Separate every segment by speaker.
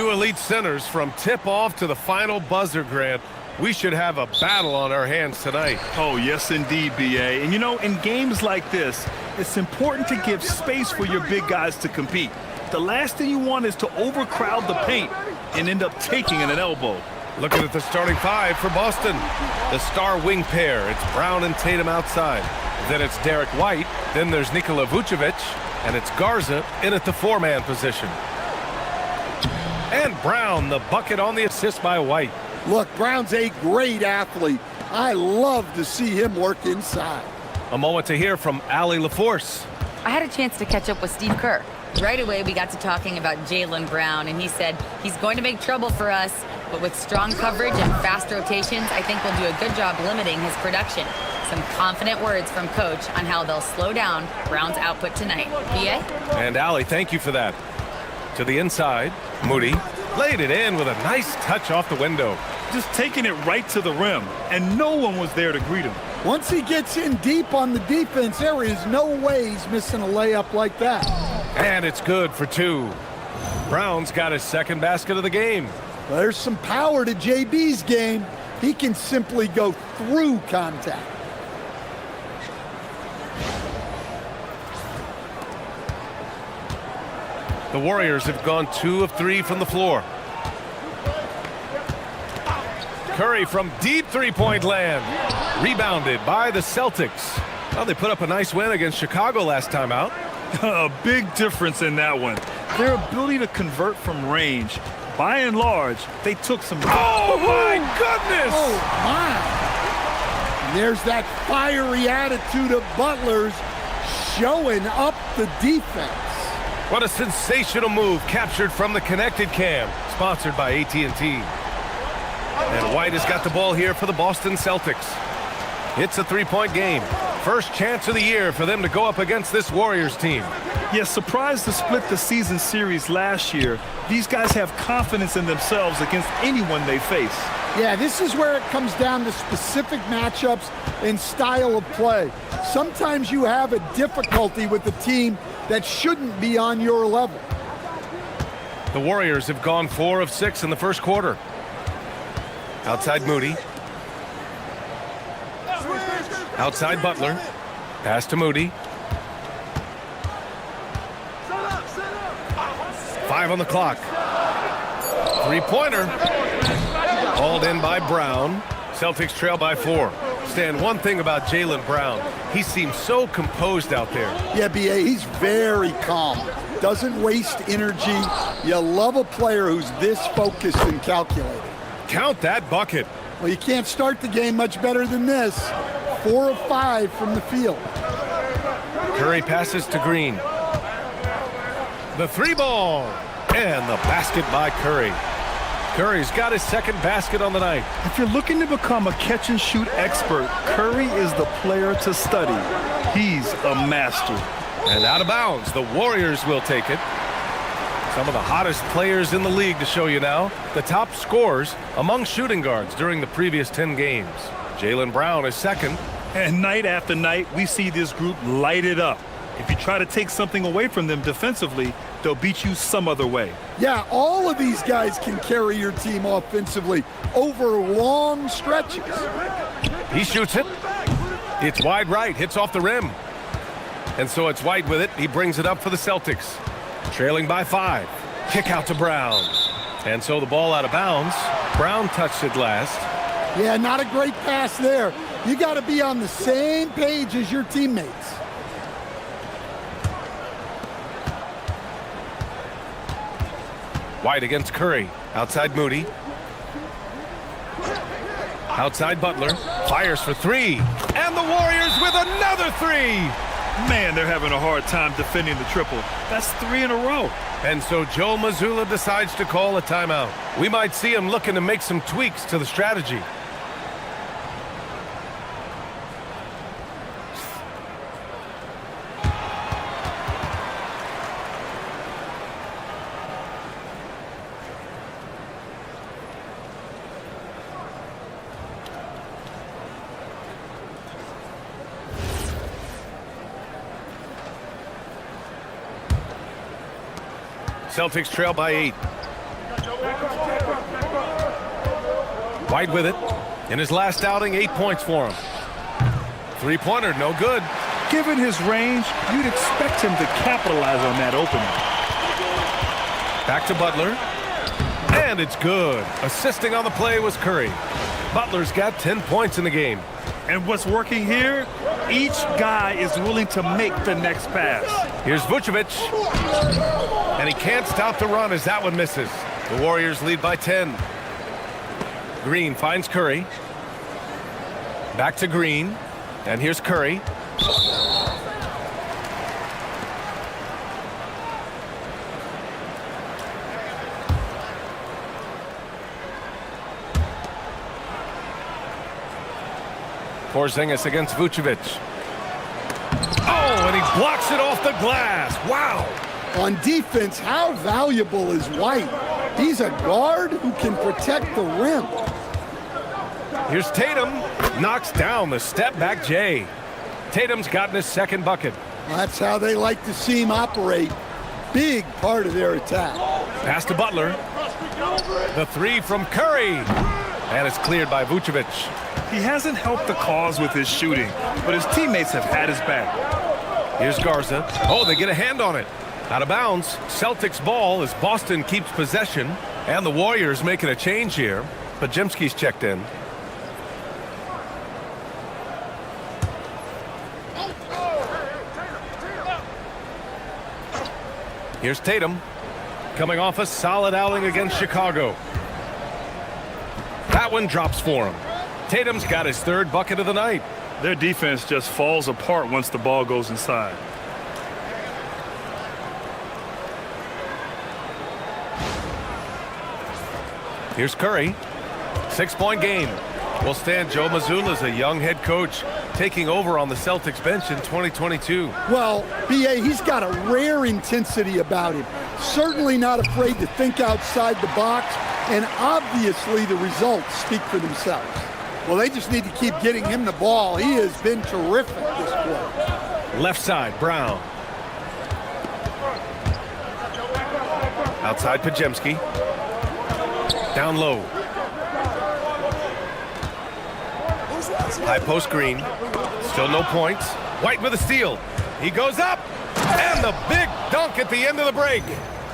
Speaker 1: two elite centers from tip-off to the final buzzer, Grant. We should have a battle on our hands tonight.
Speaker 2: Oh, yes, indeed, B.A. And, you know, in games like this, it's important to give space for your big guys to compete. The last thing you want is to overcrowd the paint and end up taking an elbow.
Speaker 1: Looking at the starting five for Boston. The star wing pair. It's Brown and Tatum outside. Then it's Derek White. Then there's Nikola Vucevic. And it's Garza in at the four-man position. And Brown, the bucket on the assist by White.
Speaker 3: Look, Brown's a great athlete. I love to see him work inside.
Speaker 1: A moment to hear from Allie LaForce.
Speaker 4: I had a chance to catch up with Steve Kerr. Right away, we got to talking about Jaylen Brown, and he said he's going to make trouble for us, but with strong coverage and fast rotations, I think we'll do a good job limiting his production. Some confident words from Coach on how they'll slow down Brown's output tonight. B.A.?
Speaker 1: And Allie, thank you for that. To the inside, Moody laid it in with a nice touch off the window.
Speaker 2: Just taking it right to the rim, and no one was there to greet him.
Speaker 3: Once he gets in deep on the defense, there is no way he's missing a layup like that.
Speaker 1: And it's good for two. Brown's got his second basket of the game.
Speaker 3: Well, there's some power to JB's game. He can simply go through contact.
Speaker 1: The Warriors have gone 2 of 3 from the floor. Curry from deep three-point land. Rebounded by the Celtics. Well, they put up a nice win against Chicago last time out.
Speaker 2: A big difference in that one. Their ability to convert from range. By and large, they took some...
Speaker 1: Oh, my goodness!
Speaker 3: Oh, my. And there's that fiery attitude of Butler's showing up the defense.
Speaker 1: What a sensational move captured from the connected cam, sponsored by AT&T. And White has got the ball here for the Boston Celtics. It's a three-point game. First chance of the year for them to go up against this Warriors team.
Speaker 2: Yes, surprised to split the season series last year. These guys have confidence in themselves against anyone they face.
Speaker 3: Yeah, this is where it comes down to specific matchups and style of play. Sometimes you have a difficulty with a team that shouldn't be on your level.
Speaker 1: The Warriors have gone 4 of 6 in the first quarter. Outside Moody. Outside Butler. Pass to Moody. 5 on the clock. Three-pointer. Hauled in by Brown. Celtics trail by 4. Stan, one thing about Jaylen Brown, he seems so composed out there.
Speaker 3: Yeah, B.A., he's very calm. Doesn't waste energy. You love a player who's this focused and calculated.
Speaker 1: Count that bucket.
Speaker 3: Well, you can't start the game much better than this. 4 of 5 from the field.
Speaker 1: Curry passes to Green. The three ball. And the basket by Curry. Curry's got his second basket on the night.
Speaker 2: If you're looking to become a catch-and-shoot expert, Curry is the player to study. He's a master.
Speaker 1: And out of bounds, the Warriors will take it. Some of the hottest players in the league to show you now. The top scorers among shooting guards during the previous 10 games. Jaylen Brown is second.
Speaker 2: And night after night, we see this group light it up. If you try to take something away from them defensively, they'll beat you some other way.
Speaker 3: Yeah, all of these guys can carry your team offensively over long stretches.
Speaker 1: He shoots it. It's wide right, hits off the rim. And so it's White with it. He brings it up for the Celtics. Trailing by 5. Kick out to Brown. And so the ball out of bounds. Brown touched it last.
Speaker 3: Yeah, not a great pass there. You got to be on the same page as your teammates.
Speaker 1: White against Curry. Outside Moody. Outside Butler. Fires for 3. And the Warriors with another 3.
Speaker 2: Man, they're having a hard time defending the triple. That's 3 in a row.
Speaker 1: And so Joe Mazzulla decides to call a timeout. We might see him looking to make some tweaks to the strategy. Celtics trail by 8. White with it. In his last outing, 8 points for him. Three-pointer, no good.
Speaker 2: Given his range, you'd expect him to capitalize on that opening.
Speaker 1: Back to Butler. And it's good. Assisting on the play was Curry. Butler's got 10 points in the game.
Speaker 2: And what's working here? Each guy is willing to make the next pass.
Speaker 1: Here's Vucevic. And he can't stop the run as that one misses. The Warriors lead by 10. Green finds Curry. Back to Green. And here's Curry. Porzingis against Vucevic. Oh, and he blocks it off the glass. Wow.
Speaker 3: On defense, how valuable is White? He's a guard who can protect the rim.
Speaker 1: Here's Tatum. Knocks down the step-back J. Tatum's gotten his second bucket.
Speaker 3: Well, that's how they like to see him operate. Big part of their attack.
Speaker 1: Pass to Butler. The three from Curry. And it's cleared by Vucevic.
Speaker 2: He hasn't helped the cause with his shooting, but his teammates have had his back.
Speaker 1: Here's Garza. Oh, they get a hand on it. Out of bounds. Celtics ball as Boston keeps possession. And the Warriors making a change here. Podziemski's checked in. Here's Tatum. Coming off a solid outing against Chicago. That one drops for him. Tatum's got his third bucket of the night.
Speaker 2: Their defense just falls apart once the ball goes inside.
Speaker 1: Here's Curry. 6-point game. Will stand Joe Mazzulla as a young head coach taking over on the Celtics bench in 2022.
Speaker 3: Well, B.A., he's got a rare intensity about him. Certainly not afraid to think outside the box, and obviously the results speak for themselves. Well, they just need to keep getting him the ball. He has been terrific this quarter.
Speaker 1: Left side, Brown. Outside, Podziemski. Down low. High post Green. Still no points. White with a steal. He goes up. And the big dunk at the end of the break.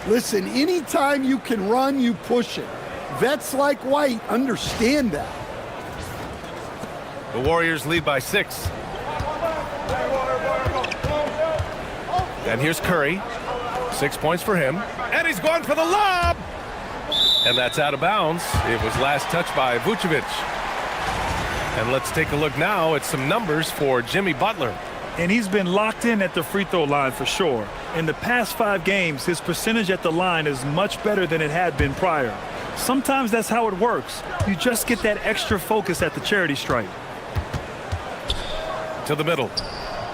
Speaker 3: Listen, anytime you can run, you push it. Vets like White understand that.
Speaker 1: The Warriors lead by 6. And here's Curry. 6 points for him. And he's going for the lob. And that's out of bounds. It was last touched by Vucevic. And let's take a look now at some numbers for Jimmy Butler.
Speaker 2: And he's been locked in at the free throw line for sure. In the past 5 games, his percentage at the line is much better than it had been prior. Sometimes that's how it works. You just get that extra focus at the charity stripe.
Speaker 1: To the middle.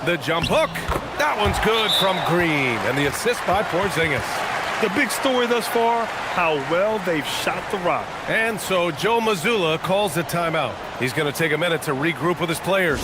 Speaker 1: The jump hook. That one's good from Green. And the assist by Porzingis.
Speaker 2: The big story thus far, how well they've shot the rock.
Speaker 1: And so Joe Mazzulla calls the timeout. He's going to take a minute to regroup with his players.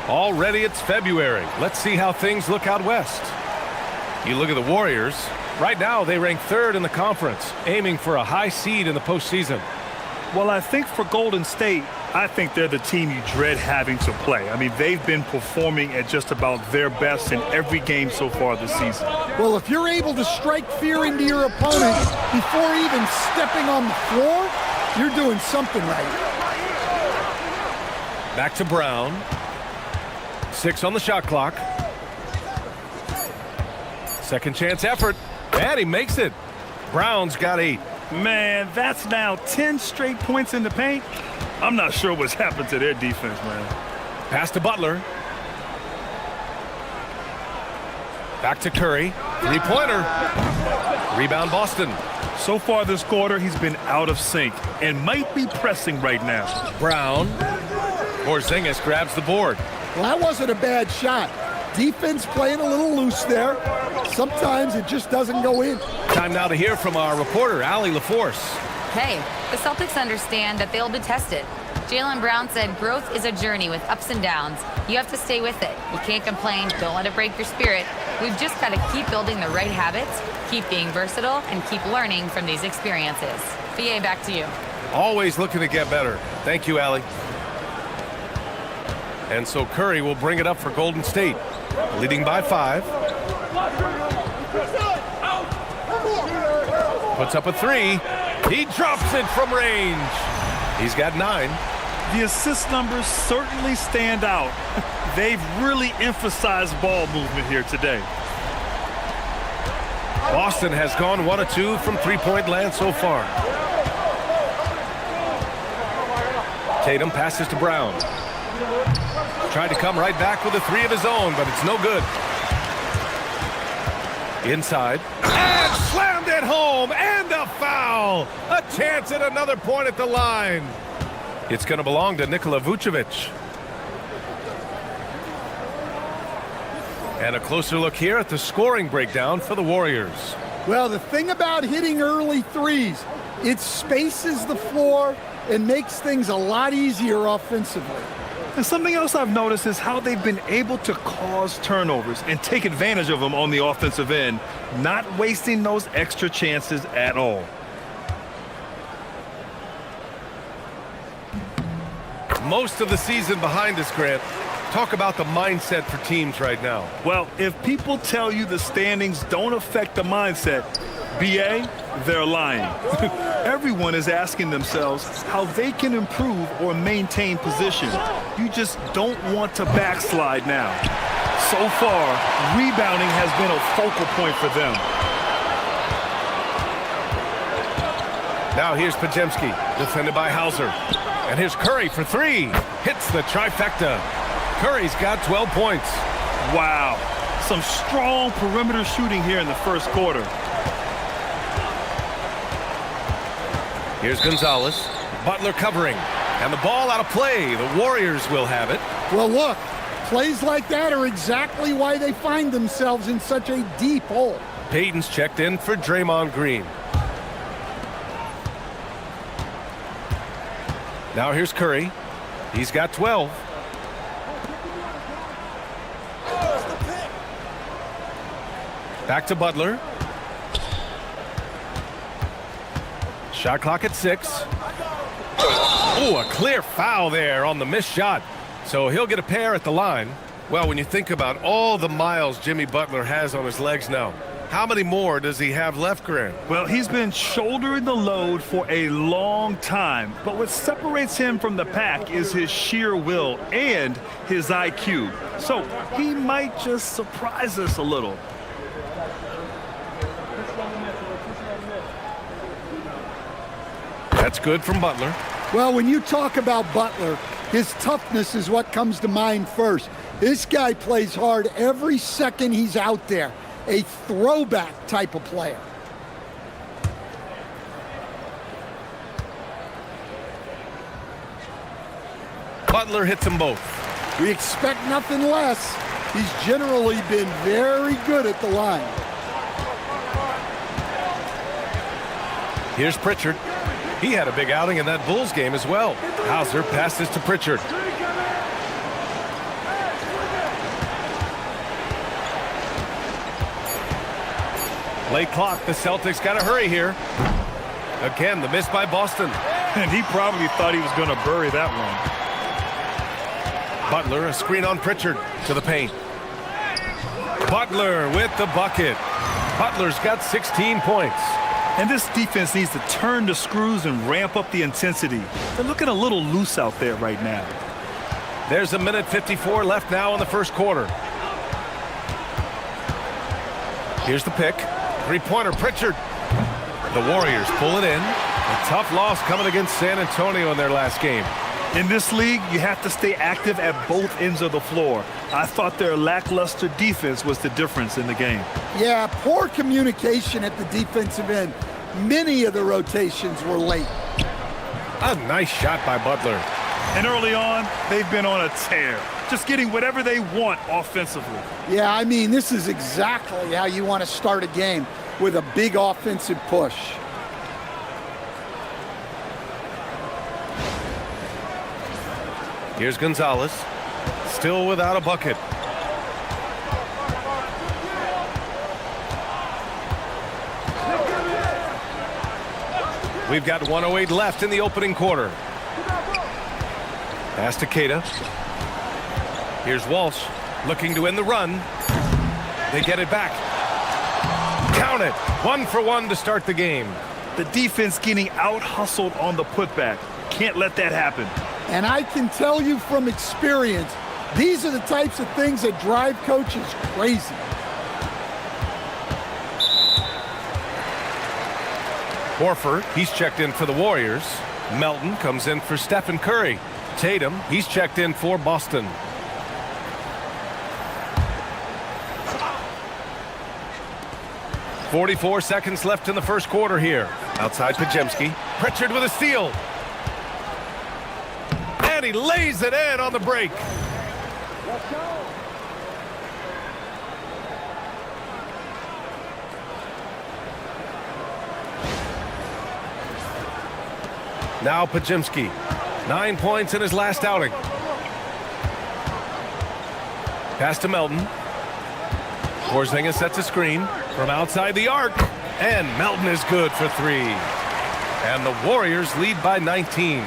Speaker 1: Already it's February. Let's see how things look out west. You look at the Warriors. Right now they rank 3rd in the conference, aiming for a high seed in the postseason.
Speaker 2: Well, I think for Golden State, I think they're the team you dread having to play. I mean, they've been performing at just about their best in every game so far this season.
Speaker 3: Well, if you're able to strike fear into your opponent before even stepping on the floor, you're doing something right.
Speaker 1: Back to Brown. 6 on the shot clock. Second chance effort. And he makes it. Brown's got 8.
Speaker 2: Man, that's now 10 straight points in the paint. I'm not sure what's happened to their defense, man.
Speaker 1: Pass to Butler. Back to Curry. 3-pointer. Rebound Boston.
Speaker 2: So far this quarter, he's been out of sync and might be pressing right now.
Speaker 1: Brown. Porzingis grabs the board.
Speaker 3: Well, that wasn't a bad shot. Defense playing a little loose there. Sometimes it just doesn't go in.
Speaker 1: Time now to hear from our reporter, Allie LaForce.
Speaker 4: Hey, the Celtics understand that they'll be tested. Jaylen Brown said growth is a journey with ups and downs. You have to stay with it. You can't complain. Don't let it break your spirit. We've just got to keep building the right habits, keep being versatile, and keep learning from these experiences. BA, back to you.
Speaker 1: Always looking to get better. Thank you, Allie. And so Curry will bring it up for Golden State, leading by 5. Puts up a 3. He drops it from range. He's got 9.
Speaker 2: The assist numbers certainly stand out. They've really emphasized ball movement here today.
Speaker 1: Boston has gone 1 of 2 from 3-point land so far. Tatum passes to Brown. Tried to come right back with a 3 of his own, but it's no good. Inside. And slammed it home, and a foul. A chance at another point at the line. It's going to belong to Nikola Vucevic. And a closer look here at the scoring breakdown for the Warriors.
Speaker 3: Well, the thing about hitting early threes, it spaces the floor and makes things a lot easier offensively.
Speaker 2: And something else I've noticed is how they've been able to cause turnovers and take advantage of them on the offensive end, not wasting those extra chances at all.
Speaker 1: Most of the season behind us, Grant. Talk about the mindset for teams right now.
Speaker 2: Well, if people tell you the standings don't affect the mindset, BA, they're lying. Everyone is asking themselves how they can improve or maintain position. You just don't want to backslide now. So far, rebounding has been a focal point for them.
Speaker 1: Now here's Podziemski, defended by Hauser. And here's Curry for 3. Hits the trifecta. Curry's got 12 points.
Speaker 2: Wow. Some strong perimeter shooting here in the first quarter.
Speaker 1: Here's Gonzalez. Butler covering. And the ball out of play. The Warriors will have it.
Speaker 3: Well, look, plays like that are exactly why they find themselves in such a deep hole.
Speaker 1: Payton's checked in for Draymond Green. Now here's Curry. He's got 12. Back to Butler. Shot clock at 6. Oh, a clear foul there on the missed shot. So he'll get a pair at the line. Well, when you think about all the miles Jimmy Butler has on his legs now, how many more does he have left, Grant?
Speaker 2: Well, he's been shouldering the load for a long time, but what separates him from the pack is his sheer will and his IQ. So he might just surprise us a little.
Speaker 1: That's good from Butler.
Speaker 3: Well, when you talk about Butler, his toughness is what comes to mind first. This guy plays hard every second he's out there. A throwback type of player.
Speaker 1: Butler hits them both.
Speaker 3: We expect nothing less. He's generally been very good at the line.
Speaker 1: Here's Pritchard. He had a big outing in that Bulls game as well. Hauser passes to Pritchard. Late clock. The Celtics got to hurry here. Again, the miss by Boston.
Speaker 2: And he probably thought he was going to bury that one.
Speaker 1: Butler, a screen on Pritchard to the paint. Butler with the bucket. Butler's got 16 points.
Speaker 2: And this defense needs to turn the screws and ramp up the intensity. They're looking a little loose out there right now.
Speaker 1: There's a minute 54 left now in the first quarter. Here's the pick. Three-pointer, Pritchard. The Warriors pull it in. A tough loss coming against San Antonio in their last game.
Speaker 2: In this league, you have to stay active at both ends of the floor. I thought their lackluster defense was the difference in the game.
Speaker 3: Yeah, poor communication at the defensive end. Many of the rotations were late.
Speaker 1: A nice shot by Butler.
Speaker 2: And early on, they've been on a tear, just getting whatever they want offensively.
Speaker 3: Yeah, I mean, this is exactly how you want to start a game, with a big offensive push.
Speaker 1: Here's Gonzalez, still without a bucket. We've got 1:08 left in the opening quarter. Pass to Queta. Here's Walsh, looking to end the run. They get it back. Count it. 1 for 1 to start the game.
Speaker 2: The defense getting out-hustled on the putback. Can't let that happen.
Speaker 3: And I can tell you from experience, these are the types of things that drive coaches crazy.
Speaker 1: Horford, he's checked in for the Warriors. Melton comes in for Stephen Curry. Tatum, he's checked in for Boston. .44 seconds left in the first quarter here. Outside Pajemski. Pritchard with a steal. And he lays it in on the break. Now Pajemski. 9 points in his last outing. Pass to Melton. Porzingis sets a screen from outside the arc. And Melton is good for 3. And the Warriors lead by 19.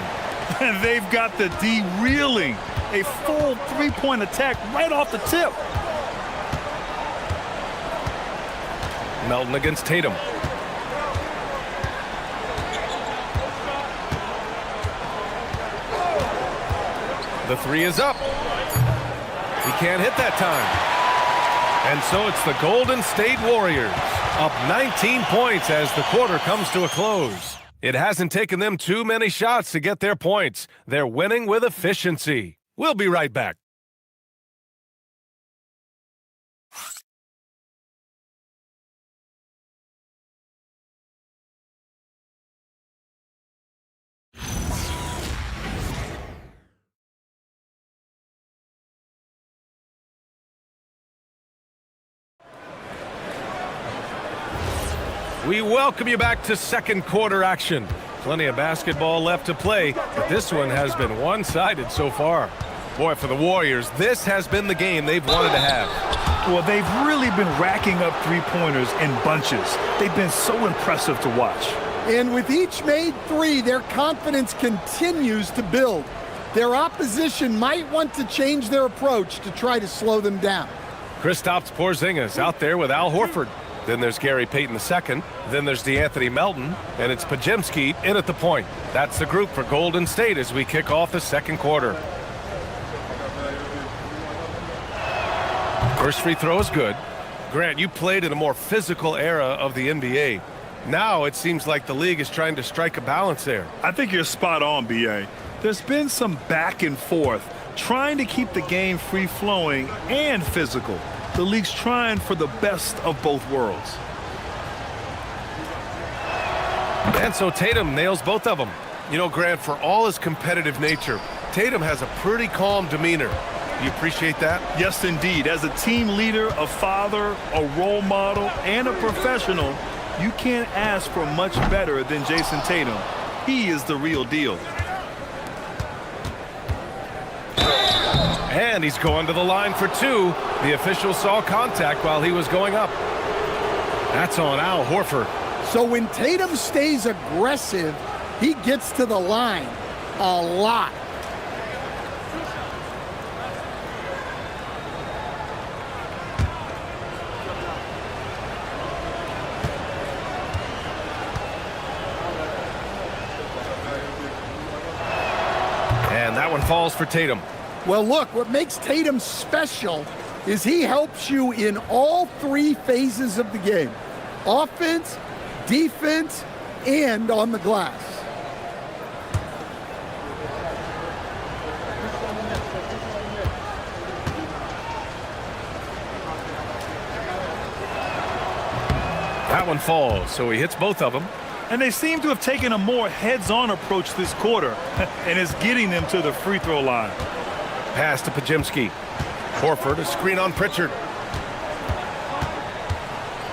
Speaker 2: And they've got the D reeling. A full three-point attack right off the tip.
Speaker 1: Melton against Tatum. The 3 is up. He can't hit that time. And so it's the Golden State Warriors up 19 points as the quarter comes to a close. It hasn't taken them too many shots to get their points. They're winning with efficiency. We'll be right back. We welcome you back to second quarter action. Plenty of basketball left to play, but this one has been one-sided so far. Boy, for the Warriors, this has been the game they've wanted to have.
Speaker 2: Well, they've really been racking up three-pointers in bunches. They've been so impressive to watch.
Speaker 3: And with each made 3, their confidence continues to build. Their opposition might want to change their approach to try to slow them down.
Speaker 1: Kristaps Porzingis out there with Al Horford. Then there's Gary Payton II. Then there's DeAnthony Melton. And it's Pajemski in at the point. That's the group for Golden State as we kick off the second quarter. First free throw is good. Grant, you played in a more physical era of the NBA. Now it seems like the league is trying to strike a balance there.
Speaker 2: I think you're spot on, B.A. There's been some back and forth, trying to keep the game free-flowing and physical. The league's trying for the best of both worlds.
Speaker 1: And so Tatum nails both of them. You know, Grant, for all his competitive nature, Tatum has a pretty calm demeanor. You appreciate that?
Speaker 2: Yes, indeed. As a team leader, a father, a role model, and a professional, you can't ask for much better than Jason Tatum. He is the real deal.
Speaker 1: And he's going to the line for 2. The official saw contact while he was going up. That's on Al Horford.
Speaker 3: So when Tatum stays aggressive, He gets to the line a lot.
Speaker 1: And that one falls for Tatum.
Speaker 3: Well, look, what makes Tatum special is he helps you in all three phases of the game: offense, defense, and on the glass.
Speaker 1: That one falls, so he hits both of them.
Speaker 2: And they seem to have taken a more heads-on approach this quarter, and is getting them to the free throw line.
Speaker 1: Pass to Pajemski. Horford, a screen on Pritchard.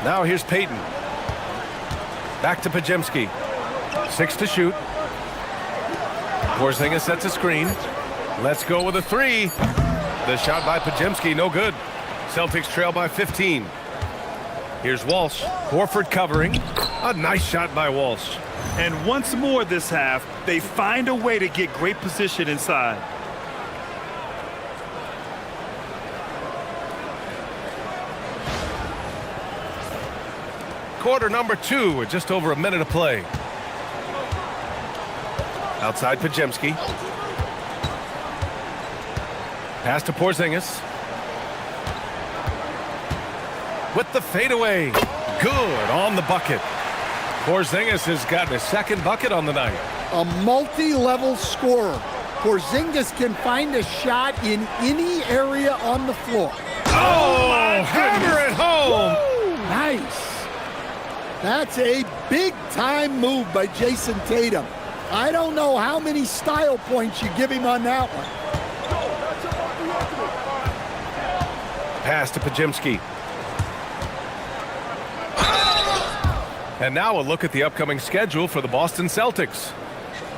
Speaker 1: Now here's Payton. Back to Pajemski. 6 to shoot. Porzingis sets a screen. Let's go with a 3. The shot by Pajemski, no good. Celtics trail by 15. Here's Walsh. Horford covering. A nice shot by Walsh.
Speaker 2: And once more this half, they find a way to get great position inside.
Speaker 1: Quarter number 2 with just over a minute of play. Outside Pajemski. Pass to Porzingis. With the fadeaway. Good on the bucket. Porzingis has gotten his second bucket on the night.
Speaker 3: A multi-level scorer. Porzingis can find a shot in any area on the floor.
Speaker 1: Oh, hammer it home.
Speaker 3: Woo! Nice. That's a big-time move by Jason Tatum. I don't know how many style points you give him on that one.
Speaker 1: Pass to Pajemski. And now a look at the upcoming schedule for the Boston Celtics.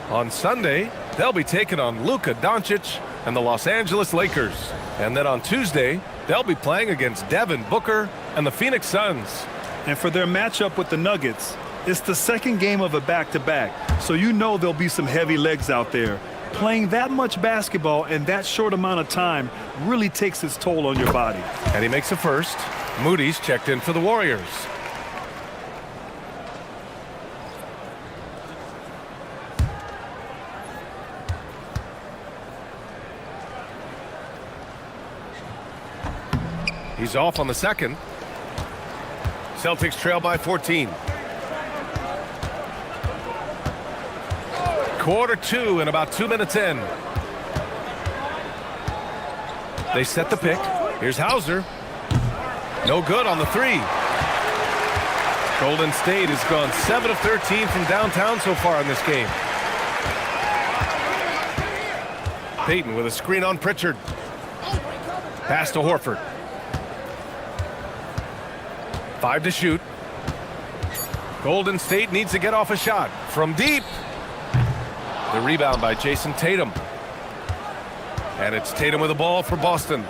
Speaker 1: On Sunday, they'll be taking on Luka Doncic and the Los Angeles Lakers. And then on Tuesday, they'll be playing against Devin Booker and the Phoenix Suns.
Speaker 2: And for their matchup with the Nuggets, it's the second game of a back-to-back, so you know there'll be some heavy legs out there. Playing that much basketball in that short amount of time really takes its toll on your body.
Speaker 1: And he makes a first. Moody's checked in for the Warriors. He's off on the second. Celtics trail by 14. Quarter 2 and about 2 minutes in. They set the pick. Here's Hauser. No good on the 3. Golden State has gone 7 of 13 from downtown so far in this game. Payton with a screen on Pritchard. Pass to Horford. 5 to shoot. Golden State needs to get off a shot from deep. The rebound by Jason Tatum. And it's Tatum with the ball for Boston.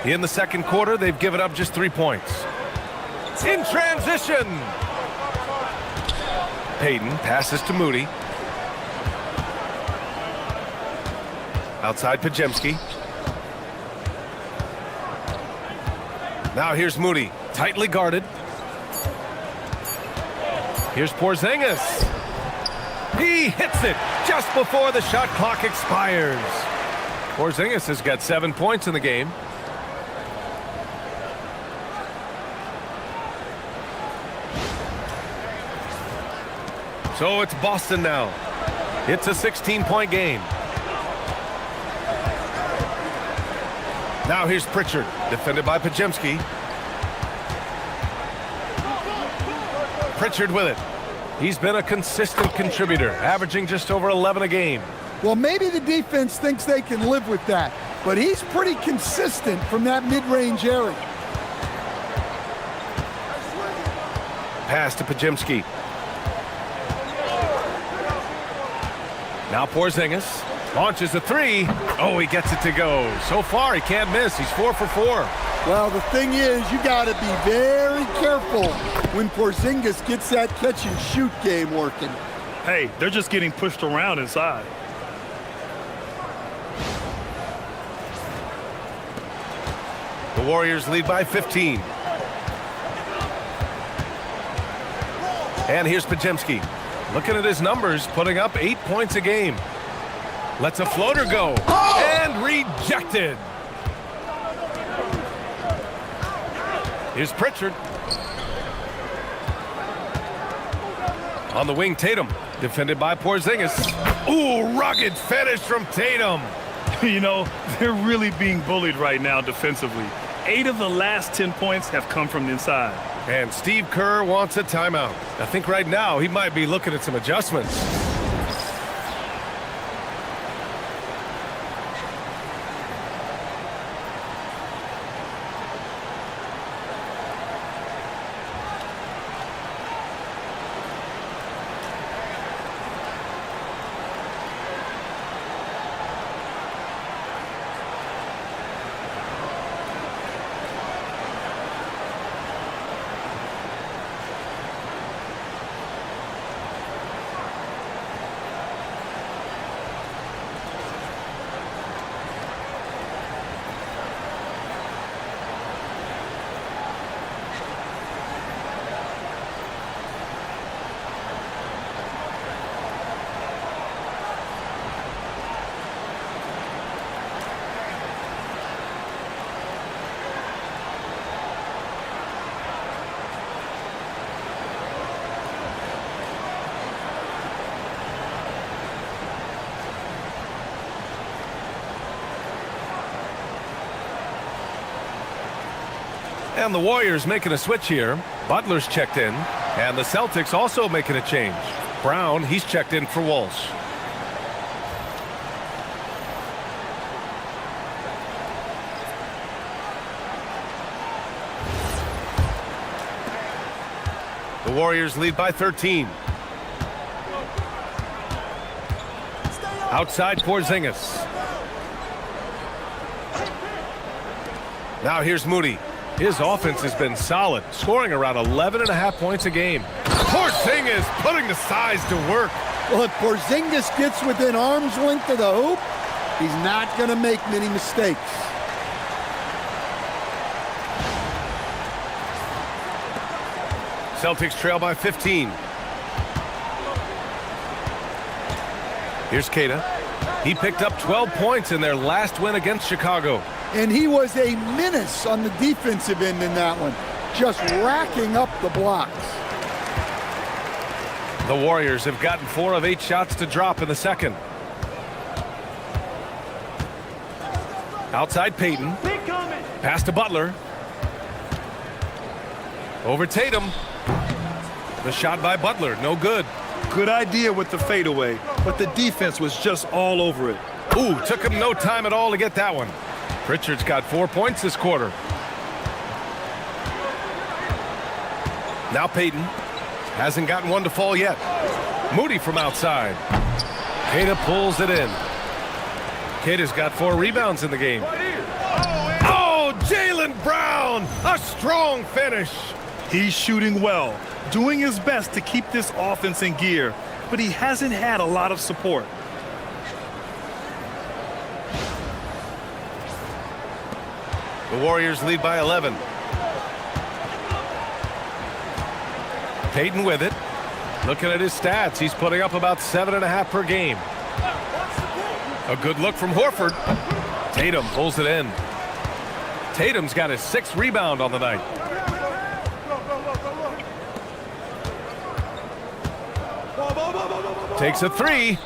Speaker 1: In the second quarter, they've given up just 3 points. In transition. Payton passes to Moody. Outside Pajemski. Now here's Moody. Tightly guarded. Here's Porzingis. He hits it just before the shot clock expires. Porzingis has got 7 points in the game. So it's Boston now. It's a 16-point game. Now here's Pritchard, defended by Pajemski. Pritchard with it. He's been a consistent contributor, averaging just over 11 a game.
Speaker 3: Well, maybe the defense thinks they can live with that, but he's pretty consistent from that mid-range area.
Speaker 1: Pass to Pajemski. Now Porzingis launches a 3. Oh, he gets it to go. So far, he can't miss. He's 4 for 4.
Speaker 3: Well, the thing is, you got to be very careful when Porzingis gets that catch-and-shoot game working.
Speaker 2: Hey, they're just getting pushed around inside.
Speaker 1: The Warriors lead by 15. And here's Pajemski. Looking at his numbers, putting up 8 points a game. Lets a floater go. And rejected. Here's Pritchard. On the wing, Tatum. Defended by Porzingis. Ooh, rugged finish from Tatum.
Speaker 2: You know, they're really being bullied right now defensively. 8 of the last 10 points have come from the inside.
Speaker 1: And Steve Kerr wants a timeout. I think right now he might be looking at some adjustments. And the Warriors making a switch here. Butler's checked in. And the Celtics also making a change. Brown, he's checked in for Walsh. The Warriors lead by 13. Outside Porzingis. Now here's Moody. His offense has been solid, scoring around 11.5 points a game. Porzingis putting the size to work.
Speaker 3: Well, if Porzingis gets within arm's length of the hoop, he's not going to make many mistakes.
Speaker 1: Celtics trail by 15. Here's Keita. He picked up 12 points in their last win against Chicago.
Speaker 3: And he was a menace on the defensive end in that one, just racking up the blocks.
Speaker 1: The Warriors have gotten 4 of 8 shots to drop in the second. Outside Payton. Pass to Butler. Over Tatum. The shot by Butler, no good.
Speaker 2: Good idea with the fadeaway, but the defense was just all over it.
Speaker 1: Ooh, took him no time at all to get that one. Pritchard's got 4 points this quarter. Now Payton. Hasn't gotten one to fall yet. Moody from outside. Keita pulls it in. Keita's got 4 rebounds in the game. Oh, Jaylen Brown! A strong finish.
Speaker 2: He's shooting well, doing his best to keep this offense in gear, but he hasn't had a lot of support.
Speaker 1: The Warriors lead by 11. Payton with it. Looking at his stats, he's putting up about 7.5 per game. A good look from Horford. Tatum pulls it in. Tatum's got his 6th rebound on the night. Takes a 3.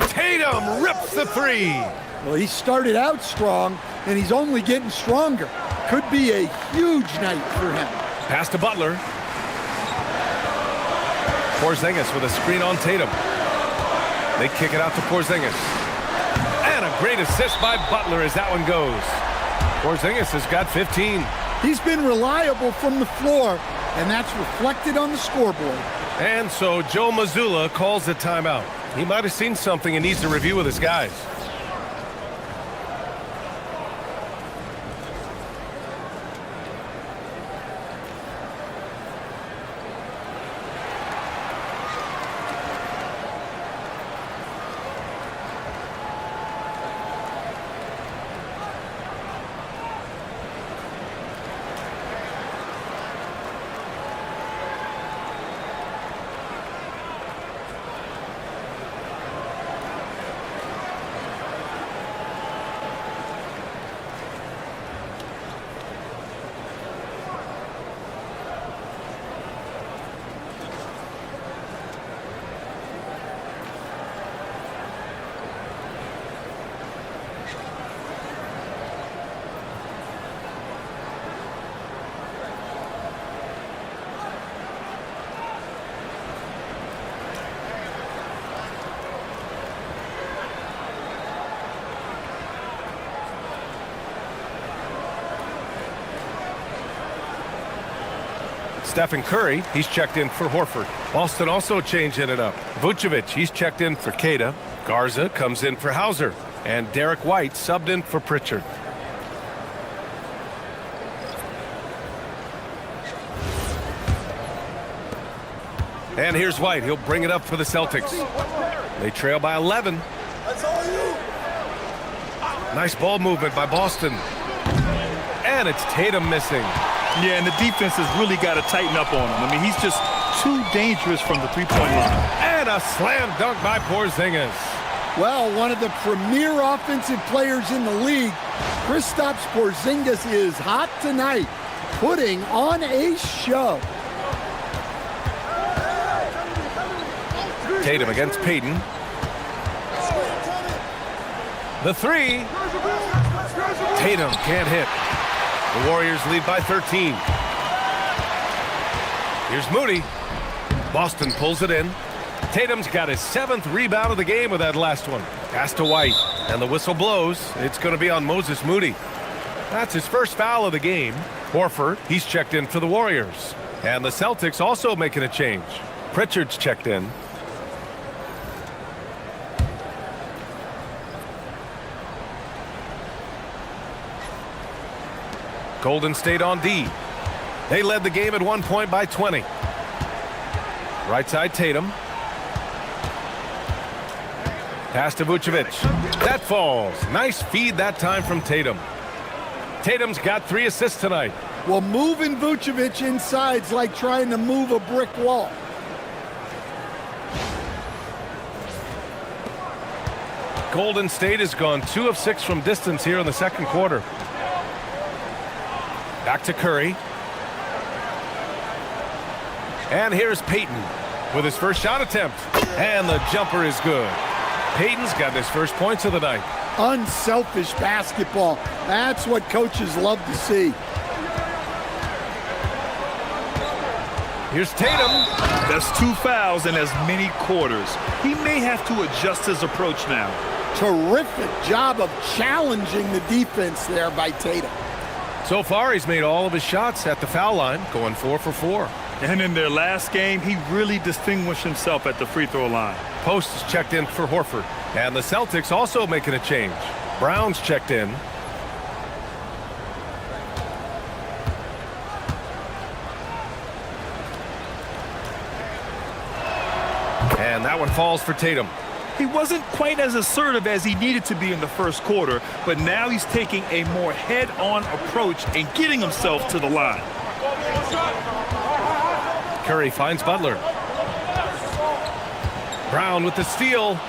Speaker 1: Tatum rips the 3.
Speaker 3: Well, he started out strong, and he's only getting stronger. Could be a huge night for him.
Speaker 1: Pass to Butler. Porzingis with a screen on Tatum. They kick it out to Porzingis. And a great assist by Butler as that one goes. Porzingis has got 15.
Speaker 3: He's been reliable from the floor, and that's reflected on the scoreboard.
Speaker 1: And so Joe Mazzulla calls the timeout. He might have seen something and needs to review with his guys. Stephen Curry, he's checked in for Horford. Boston also changing it up. Vucevic, he's checked in for Queta. Garza comes in for Hauser. And Derek White subbed in for Pritchard. And here's White. He'll bring it up for the Celtics. They trail by 11. Nice ball movement by Boston. And it's Tatum missing.
Speaker 2: Yeah, and the defense has really got to tighten up on him. I mean, he's just too dangerous from the three-point line.
Speaker 1: And a slam dunk by Porzingis.
Speaker 3: Well, one of the premier offensive players in the league, Kristaps Porzingis is hot tonight, putting on a show.
Speaker 1: Tatum against Payton. The three. Tatum can't hit. The Warriors lead by 13. Here's Moody. Boston pulls it in. Tatum's got his 7th rebound of the game with that last one. Pass to White. And the whistle blows. It's going to be on Moses Moody. That's his first foul of the game. Horford, he's checked in for the Warriors. And the Celtics also making a change. Pritchard's checked in. Golden State on D. They led the game at one point by 20. Right side Tatum. Pass to Vucevic. That falls. Nice feed that time from Tatum. Tatum's got 3 assists tonight.
Speaker 3: Well, moving Vucevic inside's like trying to move a brick wall.
Speaker 1: Golden State has gone 2 of 6 from distance here in the second quarter. Back to Curry. And here's Payton with his first shot attempt. And the jumper is good. Payton's got his first points of the night.
Speaker 3: Unselfish basketball. That's what coaches love to see.
Speaker 1: Here's Tatum.
Speaker 2: That's 2 fouls in as many quarters. He may have to adjust his approach now.
Speaker 3: Terrific job of challenging the defense there by Tatum.
Speaker 1: So far, he's made all of his shots at the foul line, going 4 for 4.
Speaker 2: And in their last game, he really distinguished himself at the free throw line.
Speaker 1: Post is checked in for Horford. And the Celtics also making a change. Brown's checked in. And that one falls for Tatum.
Speaker 2: He wasn't quite as assertive as he needed to be in the first quarter, but now he's taking a more head-on approach and getting himself to the line.
Speaker 1: Curry finds Butler. Brown with the steal.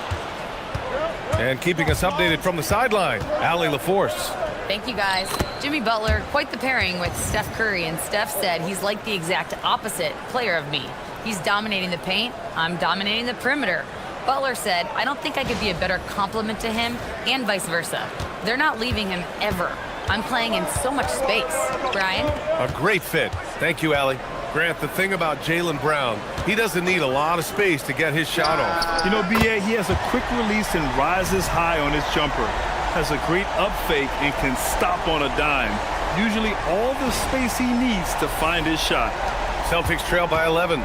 Speaker 1: And keeping us updated from the sideline, Allie LaForce.
Speaker 4: Thank you, guys. Jimmy Butler, quite the pairing with Steph Curry, and Steph said he's like the exact opposite player of me. He's dominating the paint, I'm dominating the perimeter. Butler said, I don't think I could be a better complement to him, and vice versa. They're not leaving him ever. I'm playing in so much space. Brian?
Speaker 1: A great fit. Thank you, Allie. Grant, the thing about Jaylen Brown, he doesn't need a lot of space to get his shot off.
Speaker 2: You know, B.A., he has a quick release and rises high on his jumper. Has a great up fake and can stop on a dime. Usually all the space he needs to find his shot.
Speaker 1: Celtics trail by 11.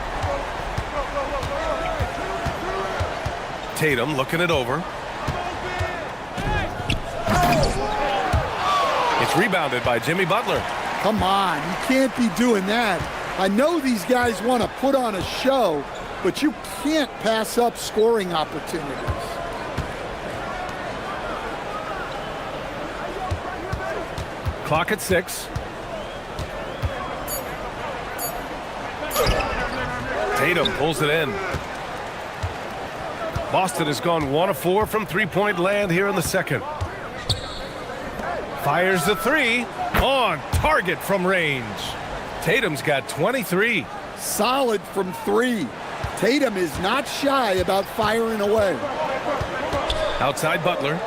Speaker 1: Tatum looking it over. It's rebounded by Jimmy Butler.
Speaker 3: Come on, you can't be doing that. I know these guys want to put on a show, but you can't pass up scoring opportunities.
Speaker 1: Clock at 6. Tatum pulls it in. Boston has gone 1 of 4 from three-point land here in the second. Fires the 3 on target from range. Tatum's got 23.
Speaker 3: Solid from 3. Tatum is not shy about firing away.
Speaker 1: Outside Butler.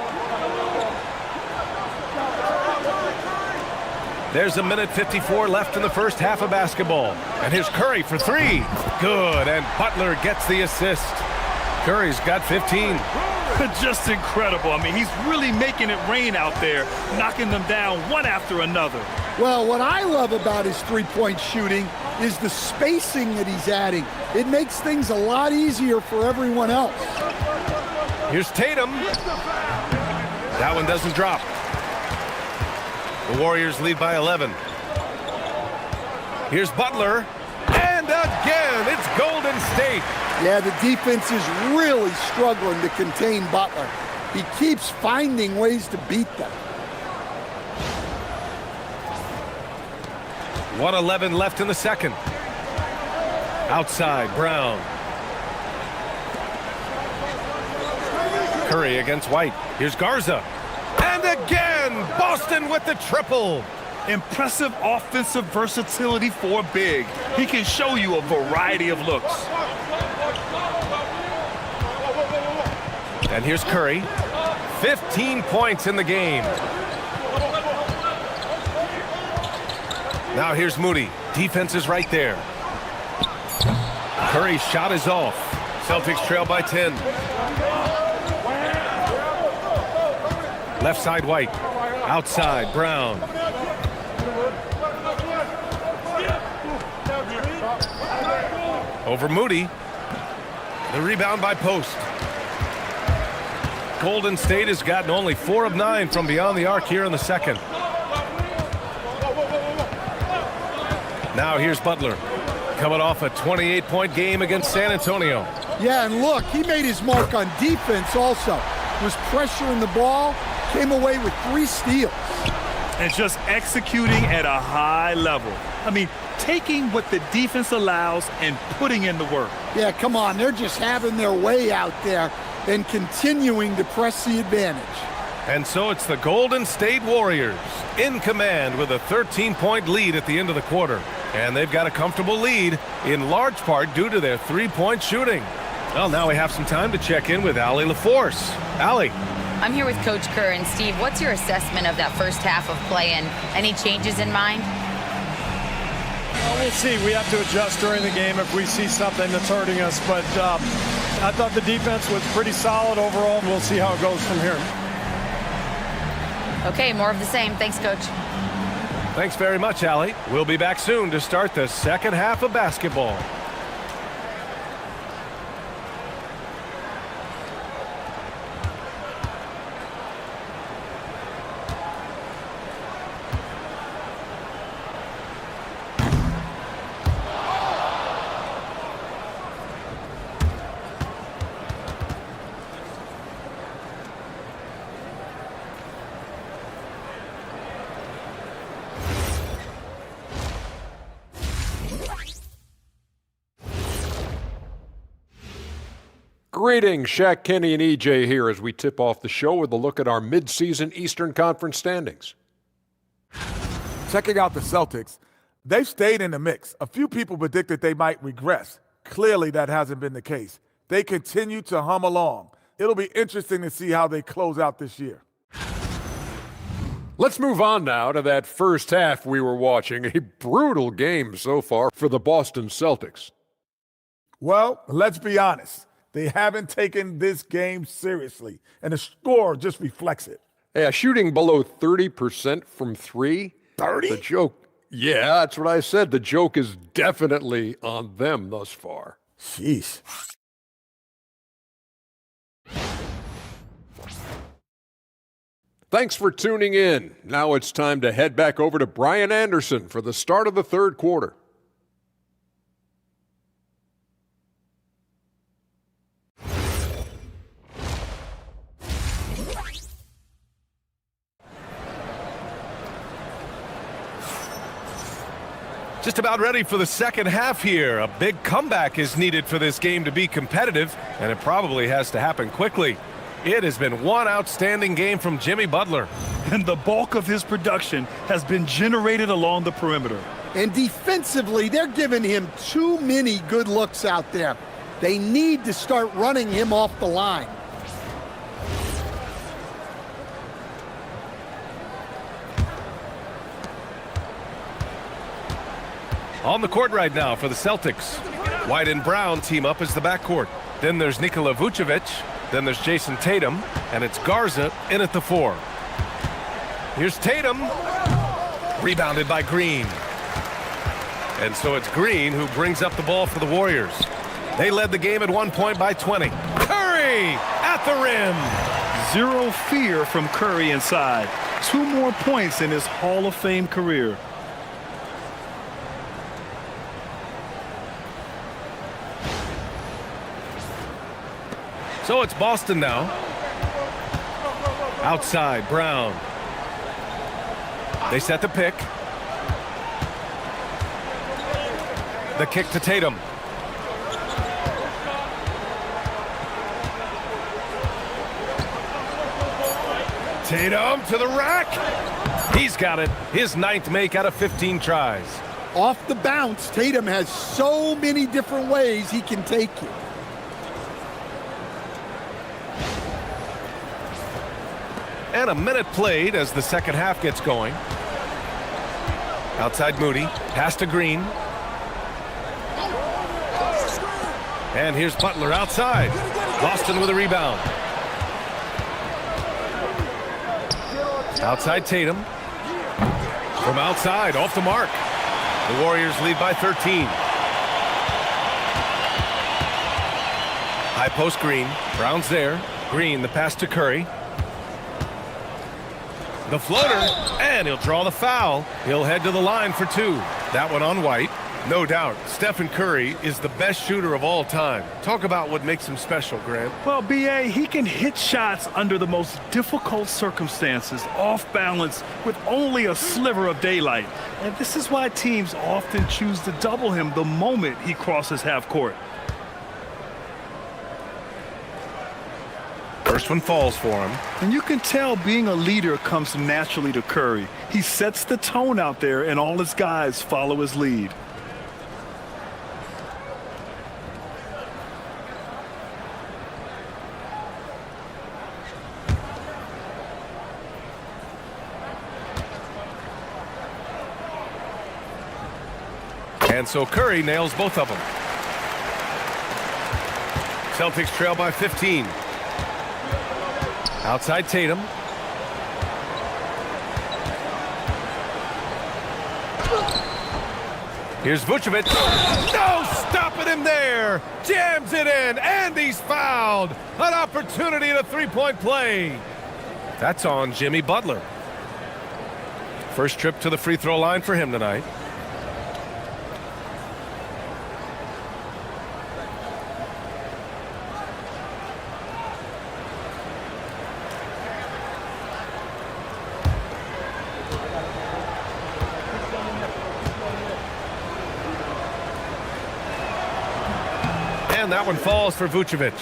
Speaker 1: There's a minute 54 left in the first half of basketball. And here's Curry for 3. Good, and Butler gets the assist. Curry's got 15.
Speaker 2: Just incredible. I mean, he's really making it rain out there, knocking them down one after another.
Speaker 3: Well, what I love about his three-point shooting is the spacing that he's adding. It makes things a lot easier for everyone else.
Speaker 1: Here's Tatum. That one doesn't drop. The Warriors lead by 11. Here's Butler. And again, it's Golden State.
Speaker 3: Yeah, the defense is really struggling to contain Butler. He keeps finding ways to beat them.
Speaker 1: 1:11 left in the second. Outside, Brown. Curry against White. Here's Garza. And again, Boston with the triple.
Speaker 2: Impressive offensive versatility for a big. He can show you a variety of looks.
Speaker 1: And here's Curry. 15 points in the game. Now here's Moody. Defense is right there. Curry's shot is off. Celtics trail by 10. Left side, White. Outside, Brown. Over Moody. The rebound by Post. Golden State has gotten only 4 of 9 from beyond the arc here in the second. Now here's Butler, coming off a 28-point game against San Antonio.
Speaker 3: Yeah, and look, he made his mark on defense also. Was pressuring the ball, came away with 3 steals.
Speaker 2: And just executing at a high level. I mean, taking what the defense allows and putting in the work.
Speaker 3: Yeah, come on, they're just having their way out there and continuing to press the advantage.
Speaker 1: And so it's the Golden State Warriors in command with a 13-point lead at the end of the quarter. And they've got a comfortable lead in large part due to their 3-point shooting. Well, now we have some time to check in with Allie LaForce. Allie.
Speaker 4: I'm here with Coach Kerr. And Steve, what's your assessment of that first half of play and any changes in mind?
Speaker 5: Well, we'll see. We have to adjust during the game if we see something that's hurting us. But I thought the defense was pretty solid overall. We'll see how it goes from here.
Speaker 4: Okay, more of the same. Thanks, Coach.
Speaker 1: Thanks very much, Allie. We'll be back soon to start the second half of basketball.
Speaker 6: Greetings, Shaq, Kenny, and EJ here as we tip off the show with a look at our midseason Eastern Conference standings.
Speaker 7: Checking out the Celtics, they've stayed in the mix. A few people predicted they might regress. Clearly, that hasn't been the case. They continue to hum along. It'll be interesting to see how they close out this year.
Speaker 6: Let's move on now to that first half we were watching. A brutal game so far for the Boston Celtics.
Speaker 7: Well, let's be honest. They haven't taken this game seriously, and the score just reflects it.
Speaker 6: Yeah, shooting below 30% from 3.
Speaker 7: 30?
Speaker 6: The joke, yeah, that's what I said. The joke is definitely on them thus far.
Speaker 7: Jeez.
Speaker 6: Thanks for tuning in. Now it's time to head back over to Brian Anderson for the start of the third quarter.
Speaker 1: Just about ready for the second half here. A big comeback is needed for this game to be competitive, and it probably has to happen quickly. It has been one outstanding game from Jimmy Butler.
Speaker 2: And the bulk of his production has been generated along the perimeter.
Speaker 3: And defensively, they're giving him too many good looks out there. They need to start running him off the line.
Speaker 1: On the court right now for the Celtics. White and Brown team up as the backcourt. Then there's Nikola Vucevic. Then there's Jason Tatum. And it's Garza in at the 4. Here's Tatum. Rebounded by Green. And so it's Green who brings up the ball for the Warriors. They led the game at 1 point by 20. Curry at the rim.
Speaker 2: Zero fear from Curry inside. 2 more points in his Hall of Fame career.
Speaker 1: So it's Boston now. Outside, Brown. They set the pick. The kick to Tatum. Tatum to the rack. He's got it. His 9th make out of 15 tries.
Speaker 3: Off the bounce, Tatum has so many different ways he can take you.
Speaker 1: And a minute played as the second half gets going. Outside Moody. Pass to Green. And here's Butler outside. Boston with a rebound. Outside Tatum. From outside, off the mark. The Warriors lead by 13. High post Green. Brown's there. Green, the pass to Curry. The floater, and he'll draw the foul. He'll head to the line for 2. That one on White. No doubt, Stephen Curry is the best shooter of all time. Talk about what makes him special, Grant.
Speaker 2: Well, B.A., he can hit shots under the most difficult circumstances, off balance, with only a sliver of daylight. And this is why teams often choose to double him the moment he crosses half court.
Speaker 1: First one falls for him.
Speaker 2: And you can tell being a leader comes naturally to Curry. He sets the tone out there, and all his guys follow his lead.
Speaker 1: And so Curry nails both of them. Celtics trail by 15. Outside Tatum. Here's Vucevic. No stopping him there. Jams it in, and he's fouled. An opportunity at a three-point play. That's on Jimmy Butler. First trip to the free throw line for him tonight. And that one falls for Vucevic.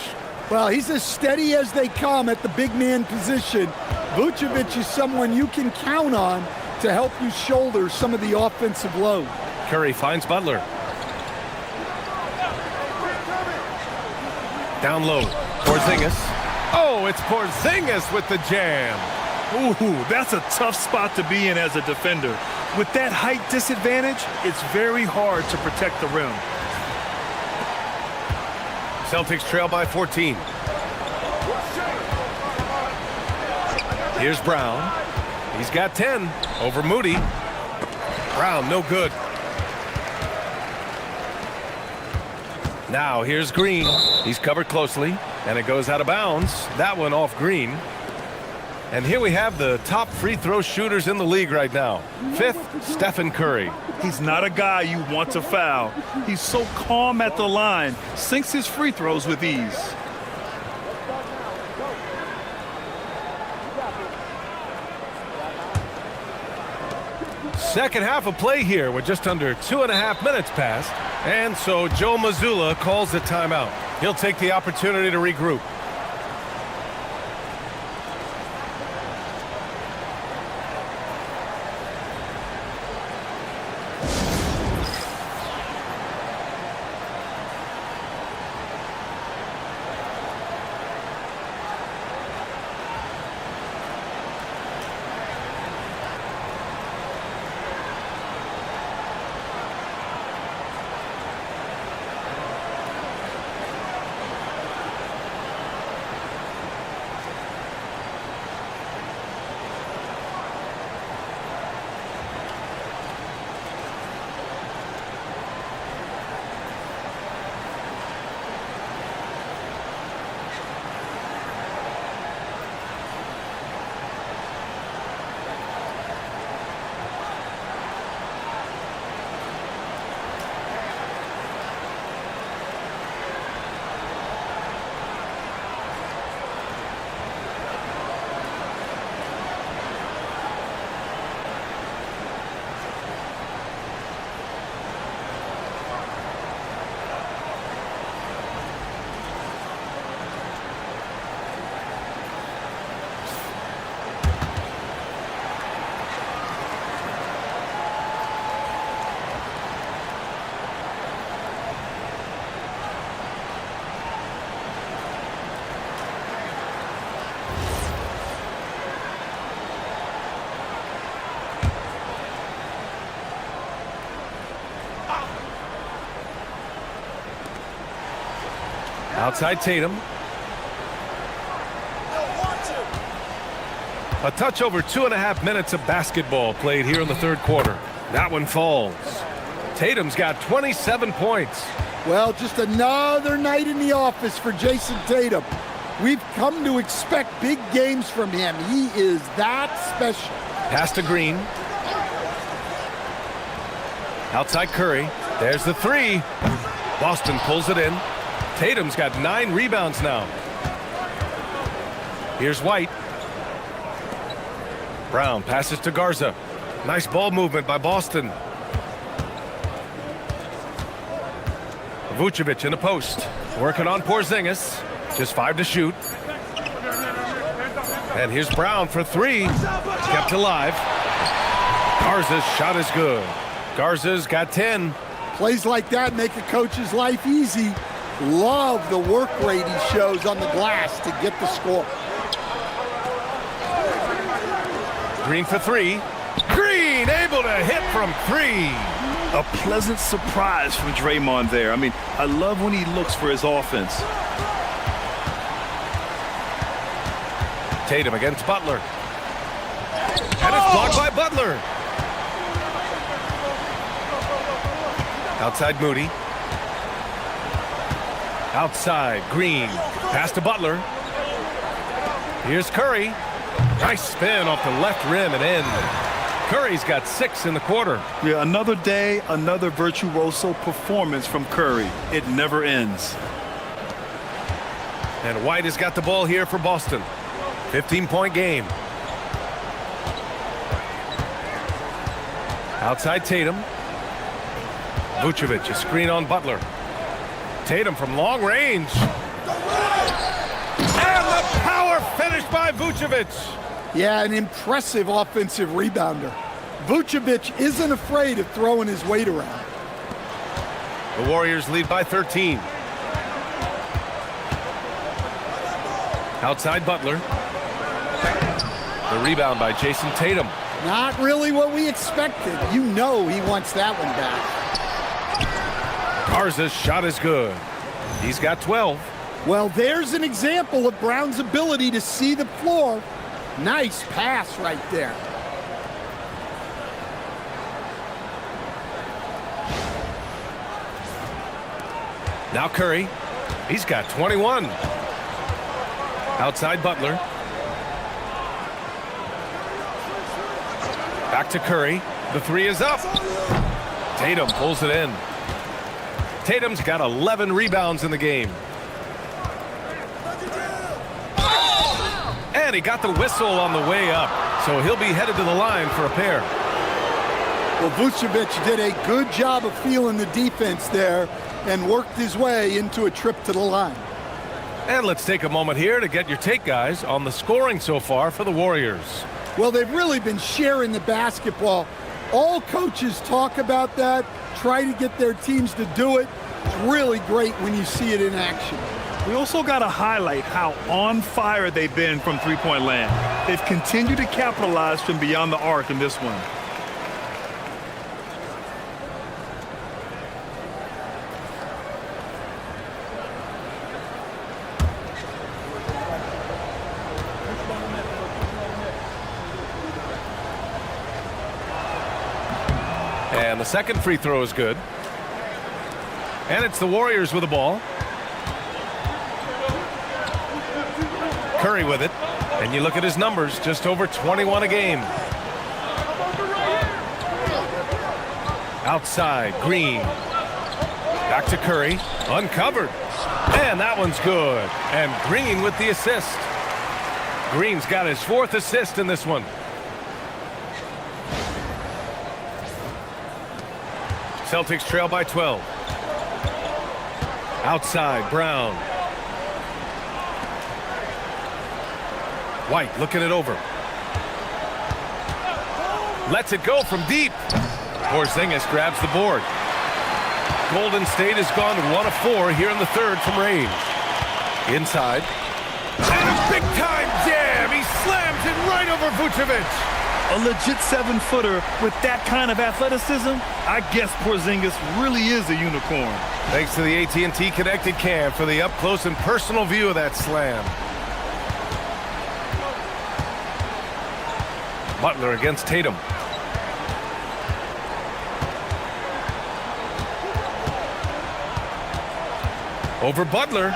Speaker 3: Well, he's as steady as they come at the big man position. Vucevic is someone you can count on to help you shoulder some of the offensive load.
Speaker 1: Curry finds Butler. Down low. Porzingis. Oh, it's Porzingis with the jam.
Speaker 2: Ooh, that's a tough spot to be in as a defender. With that height disadvantage, it's very hard to protect the rim.
Speaker 1: Celtics trail by 14. Here's Brown. He's got 10 over Moody. Brown, no good. Now here's Green. He's covered closely, and it goes out of bounds. That one off Green. And here we have the top free throw shooters in the league right now. 5th, Stephen Curry.
Speaker 2: He's not a guy you want to foul. He's so calm at the line, sinks his free throws with ease.
Speaker 1: Second half of play here with just under 2.5 minutes passed. And so Joe Mazzulla calls the timeout. He'll take the opportunity to regroup. Outside Tatum. A touch over 2.5 minutes of basketball played here in the third quarter. That one falls. Tatum's got 27 points.
Speaker 3: Well, just another night in the office for Jason Tatum. We've come to expect big games from him. He is that special.
Speaker 1: Pass to Green. Outside Curry. There's the three. Boston pulls it in. Tatum's got 9 rebounds now. Here's White. Brown passes to Garza. Nice ball movement by Boston. Vucevic in the post. Working on Porzingis. Just 5 to shoot. And here's Brown for 3. Kept alive. Garza's shot is good. Garza's got 10.
Speaker 3: Plays like that make a coach's life easy. Love the work rate he shows on the glass to get the score.
Speaker 1: Green for 3. Green able to hit from 3.
Speaker 2: A pleasant surprise from Draymond there. I mean, I love when he looks for his offense.
Speaker 1: Tatum against Butler. And it's blocked by Butler. Outside Moody. Outside Green. Pass to Butler. Here's Curry. Nice spin off the left rim and in. Curry's got 6 in the quarter.
Speaker 2: Yeah, another day, another virtuoso performance from Curry. It never ends.
Speaker 1: And White has got the ball here for Boston. 15-point game. Outside Tatum. Vucevic, a screen on Butler. Tatum from long range. And the power finish by Vucevic.
Speaker 3: Yeah, an impressive offensive rebounder. Vucevic isn't afraid of throwing his weight around.
Speaker 1: The Warriors lead by 13. Outside Butler. The rebound by Jason Tatum.
Speaker 3: Not really what we expected. You know he wants that one back.
Speaker 1: Garza's shot is good. He's got 12.
Speaker 3: Well, there's an example of Brown's ability to see the floor. Nice pass right there.
Speaker 1: Now Curry. He's got 21. Outside Butler. Back to Curry. The 3 is up. Tatum pulls it in. Tatum's got 11 rebounds in the game. And he got the whistle on the way up, so he'll be headed to the line for a pair.
Speaker 3: Well, Vucevic did a good job of feeling the defense there and worked his way into a trip to the line.
Speaker 1: And let's take a moment here to get your take, guys, on the scoring so far for the Warriors.
Speaker 3: Well, they've really been sharing the basketball. All coaches talk about that, try to get their teams to do it. It's really great when you see it in action.
Speaker 2: We also got to highlight how on fire they've been from three-point land. They've continued to capitalize from beyond the arc in this one.
Speaker 1: And the second free throw is good. And it's the Warriors with the ball. Curry with it. And you look at his numbers, just over 21 a game. Outside, Green. Back to Curry. Uncovered. And that one's good. And Green with the assist. Green's got his 4th assist in this one. Celtics trail by 12. Outside, Brown. White looking it over. Lets it go from deep. Porzingis grabs the board. Golden State has gone 1 of 4 here in the third from range. Inside. And a big-time jam. He slams it right over Vucevic.
Speaker 2: A legit 7-footer with that kind of athleticism, I guess Porzingis really is a unicorn.
Speaker 1: Thanks to the AT&T Connected Cam for the up-close and personal view of that slam. Butler against Tatum. Over Butler.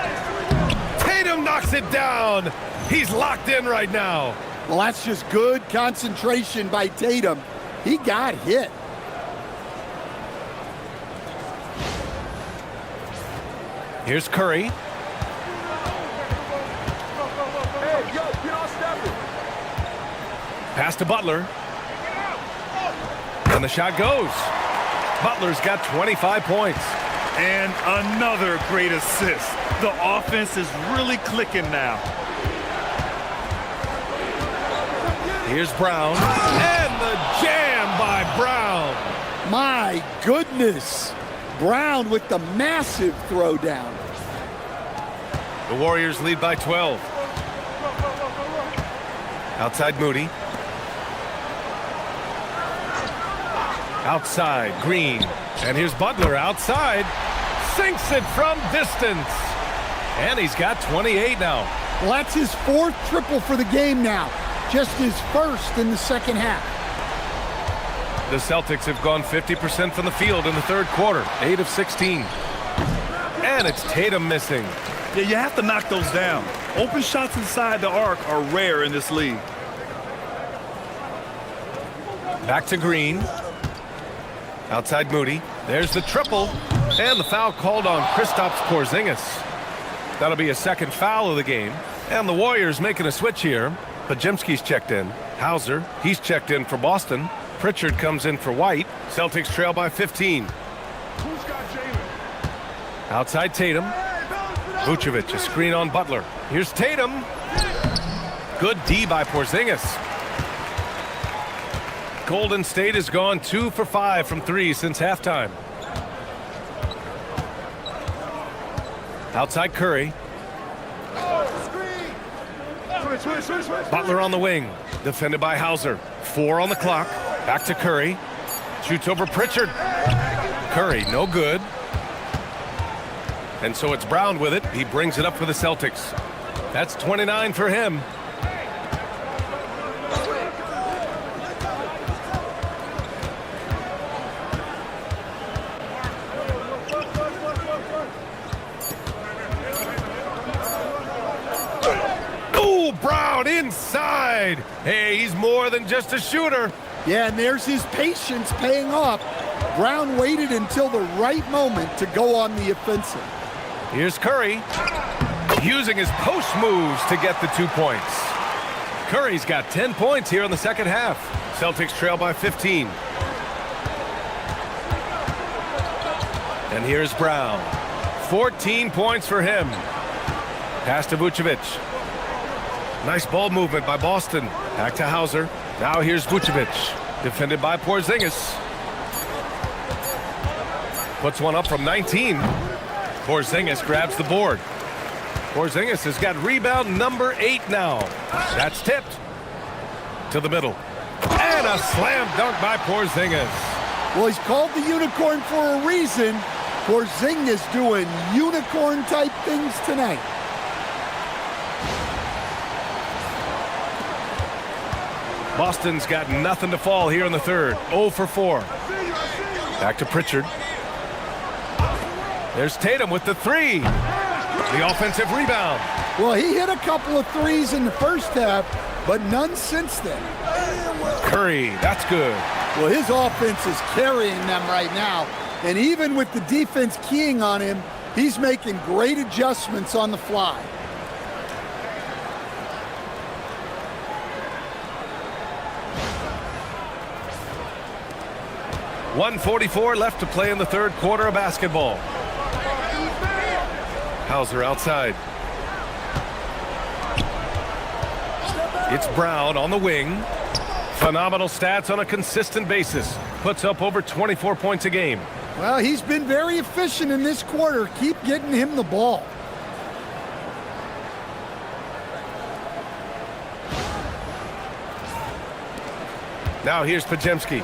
Speaker 1: Tatum knocks it down. He's locked in right now.
Speaker 3: Well, that's just good concentration by Tatum. He got hit.
Speaker 1: Here's Curry. Pass to Butler. And the shot goes. Butler's got 25 points.
Speaker 2: And another great assist. The offense is really clicking now.
Speaker 1: Here's Brown. And the jam by Brown.
Speaker 3: My goodness. Brown with the massive throwdown.
Speaker 1: The Warriors lead by 12. Outside Moody. Outside Green. And here's Butler outside. Sinks it from distance. And he's got 28 now.
Speaker 3: Well, that's his 4th triple for the game now. Just his 1st in the second half.
Speaker 1: The Celtics have gone 50% from the field in the third quarter. 8 of 16. And it's Tatum missing.
Speaker 2: Yeah, you have to knock those down. Open shots inside the arc are rare in this league.
Speaker 1: Back to Green. Outside Moody. There's the triple. And the foul called on Kristaps Porzingis. That'll be a second foul of the game. And the Warriors making a switch here. Podziemski's checked in. Hauser, he's checked in for Boston. Pritchard comes in for White. Celtics trail by 15. Outside Tatum. Vucevic, a screen on Butler. Here's Tatum. Good D by Porzingis. Golden State has gone 2 for 5 from 3 since halftime. Outside Curry. Butler on the wing. Defended by Hauser. 4 on the clock. Back to Curry. Shoots over Pritchard. Curry, no good. And so it's Brown with it. He brings it up for the Celtics. That's 29 for him. Oh, Brown inside. Hey, he's more than just a shooter.
Speaker 3: Yeah, and there's his patience paying off. Brown waited until the right moment to go on the offensive.
Speaker 1: Here's Curry, using his post moves to get the 2 points. Curry's got 10 points here in the second half. Celtics trail by 15. And here's Brown. 14 points for him. Pass to Vucevic. Nice ball movement by Boston. Back to Hauser. Now here's Vucevic. Defended by Porzingis. Puts one up from 19. Porzingis grabs the board. Porzingis has got rebound number 8 now. That's tipped to the middle. And a slam dunk by Porzingis.
Speaker 3: Well, he's called the unicorn for a reason. Porzingis doing unicorn-type things tonight.
Speaker 1: Boston's got nothing to fall here in the third. 0 for 4. Back to Pritchard. There's Tatum with the 3. The offensive rebound.
Speaker 3: Well, he hit a couple of threes in the first half, but none since then.
Speaker 1: Curry, that's good.
Speaker 3: Well, his offense is carrying them right now. And even with the defense keying on him, he's making great adjustments on the fly.
Speaker 1: .144 left to play in the third quarter of basketball. Hauser outside. It's Brown on the wing. Phenomenal stats on a consistent basis. Puts up over 24 points a game.
Speaker 3: Well, he's been very efficient in this quarter. Keep getting him the ball.
Speaker 1: Now here's Podziemski.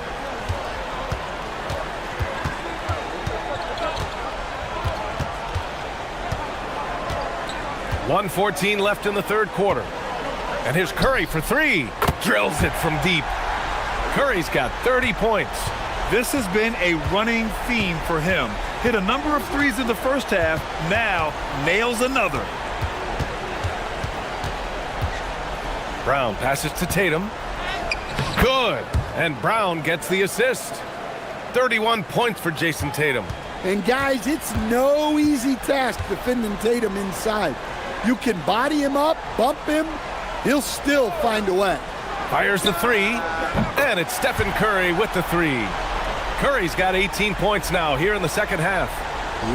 Speaker 1: .114 left in the third quarter. And here's Curry for three. Drills it from deep. Curry's got 30 points.
Speaker 2: This has been a running theme for him. Hit a number of threes in the first half, now nails another.
Speaker 1: Brown passes to Tatum. Good. And Brown gets the assist. 31 points for Jason Tatum.
Speaker 3: And guys, it's no easy task defending Tatum inside. You can body him up, bump him, he'll still find a way.
Speaker 1: Fires the three, and it's Stephen Curry with the three. Curry's got 18 points now here in the second half.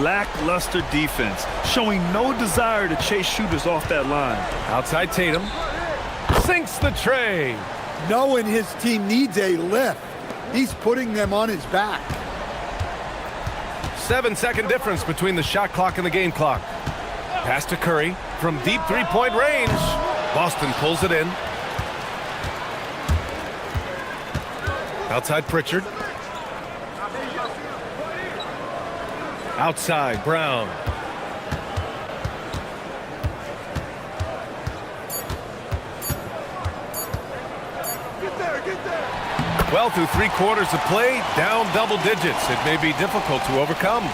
Speaker 2: Lackluster defense, showing no desire to chase shooters off that line.
Speaker 1: Outside Tatum. Sinks the tray.
Speaker 3: Knowing his team needs a lift, he's putting them on his back.
Speaker 1: 7-second difference between the shot clock and the game clock. Pass to Curry from deep three-point range. Boston pulls it in. Outside Pritchard. Outside Brown. Well, through 3 quarters of play, down double digits. It may be difficult to overcome.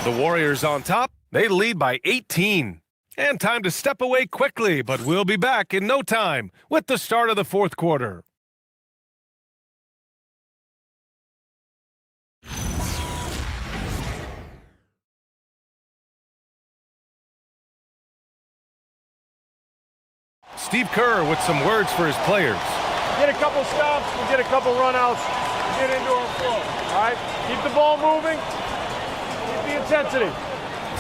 Speaker 1: The Warriors on top. They lead by 18. And time to step away quickly, but we'll be back in no time with the start of the fourth quarter. Steve Kerr with some words for his players.
Speaker 5: Get a couple stops, we'll get a couple runouts, get into our flow. All right? Keep the ball moving, keep the intensity.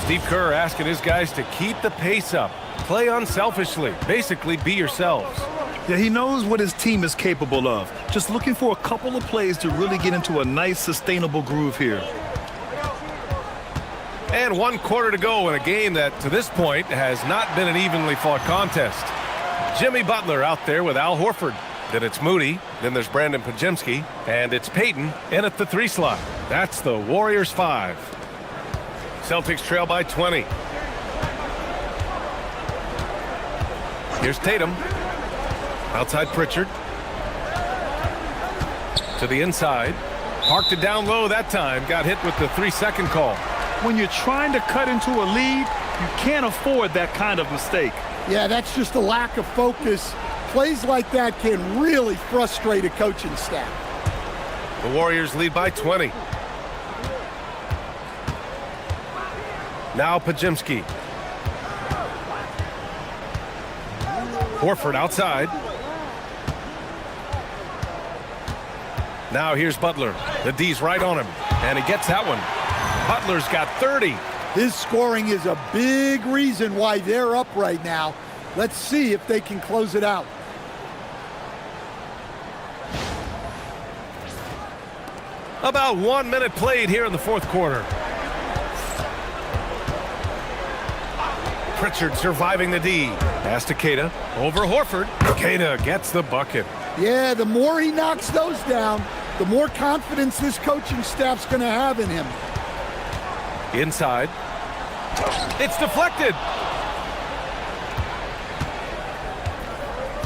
Speaker 1: Steve Kerr asking his guys to keep the pace up. Play unselfishly. Basically, be yourselves.
Speaker 2: Yeah, he knows what his team is capable of. Just looking for a couple of plays to really get into a nice, sustainable groove here.
Speaker 1: And 1 quarter to go in a game that, to this point, has not been an evenly fought contest. Jimmy Butler out there with Al Horford. Then it's Moody. Then there's Brandon Podziemski. And it's Payton in at the 3 slot. That's the Warriors 5. Celtics trail by 20. Here's Tatum. Outside Pritchard. To the inside. Parked it down low that time. Got hit with the 3-second call.
Speaker 2: When you're trying to cut into a lead, you can't afford that kind of mistake.
Speaker 3: Yeah, that's just a lack of focus. Plays like that can really frustrate a coaching staff.
Speaker 1: The Warriors lead by 20. Now Podziemski. Horford outside. Now here's Butler. The D's right on him. And he gets that one. Butler's got 30.
Speaker 3: His scoring is a big reason why they're up right now. Let's see if they can close it out.
Speaker 1: About 1 minute played here in the fourth quarter. Pritchard surviving the D. Pass to Queta. Over Horford. Queta gets the bucket.
Speaker 3: Yeah, the more he knocks those down, the more confidence this coaching staff's going to have in him.
Speaker 1: Inside. It's deflected.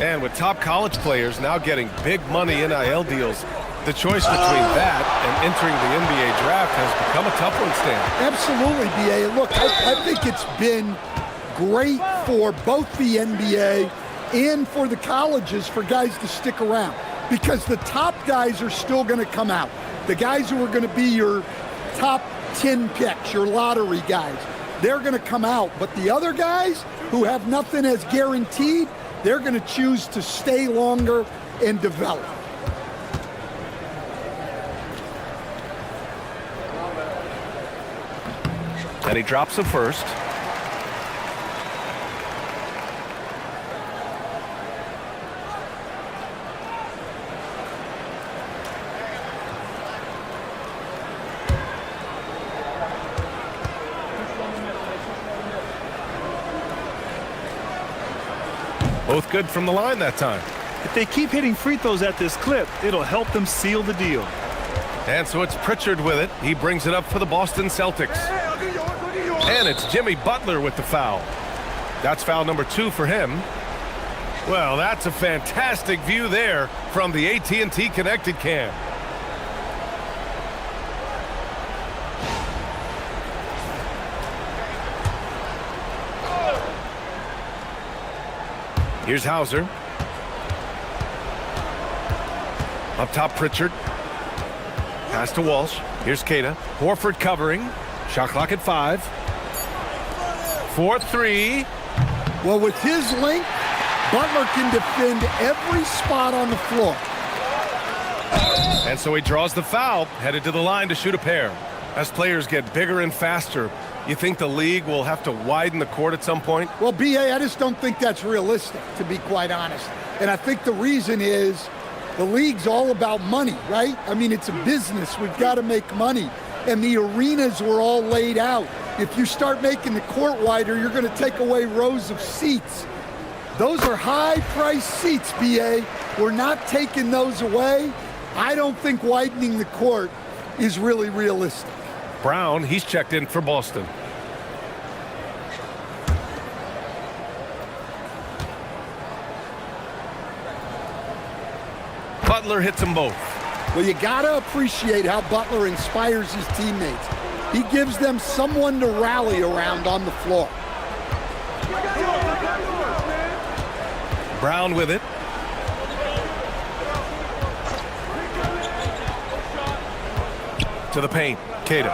Speaker 1: And with top college players now getting big money NIL deals, the choice between that and entering the NBA draft has become a tough one, Stan.
Speaker 3: Absolutely, B.A. Look, I think it's been great for both the NBA and for the colleges for guys to stick around because the top guys are still going to come out. The guys who are going to be your top 10 picks, your lottery guys, they're going to come out. But the other guys who have nothing as guaranteed, they're going to choose to stay longer and develop.
Speaker 1: And he drops the first. Both good from the line that time.
Speaker 2: If they keep hitting free throws at this clip, it'll help them seal the deal.
Speaker 1: And so it's Pritchard with it. He brings it up for the Boston Celtics. And it's Jimmy Butler with the foul. That's foul number 2 for him. Well, that's a fantastic view there from the AT&T Connected Cam. Here's Hauser. Up top, Pritchard. Pass to Walsh. Here's Keita. Horford covering. Shot clock at 5. 4-3.
Speaker 3: Well, with his length, Butler can defend every spot on the floor.
Speaker 1: And so he draws the foul, headed to the line to shoot a pair. As players get bigger and faster, you think the league will have to widen the court at some point?
Speaker 3: Well, B.A., I just don't think that's realistic, to be quite honest. And I think the reason is the league's all about money, right? I mean, it's a business. We've got to make money. And the arenas were all laid out. If you start making the court wider, you're going to take away rows of seats. Those are high-priced seats, B.A. We're not taking those away. I don't think widening the court is really realistic.
Speaker 1: Brown, he's checked in for Boston. Butler hits them both.
Speaker 3: Well, you got to appreciate how Butler inspires his teammates. He gives them someone to rally around on the floor.
Speaker 1: Brown with it. To the paint. Keita.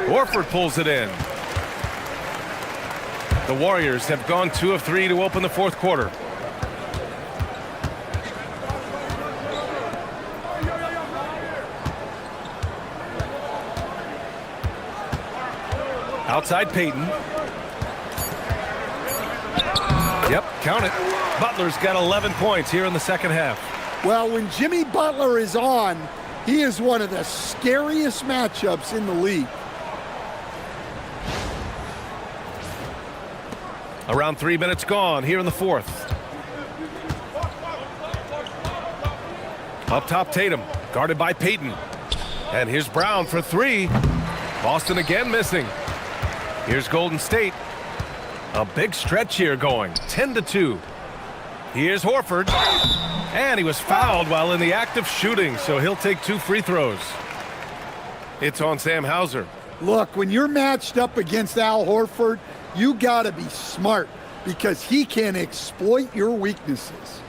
Speaker 1: Horford pulls it in. The Warriors have gone 2 of 3 to open the fourth quarter. Outside Payton. Yep, count it. Butler's got 11 points here in the second half.
Speaker 3: Well, when Jimmy Butler is on, he is one of the scariest matchups in the league.
Speaker 1: Around 3 minutes gone here in the fourth. Up top, Tatum, guarded by Payton. And here's Brown for 3. Boston again missing. Here's Golden State. A big stretch here going, 10-2. Here's Horford. And he was fouled while in the act of shooting, so he'll take 2 free throws. It's on Sam Hauser.
Speaker 3: Look, when you're matched up against Al Horford, you got to be smart because he can exploit your weaknesses.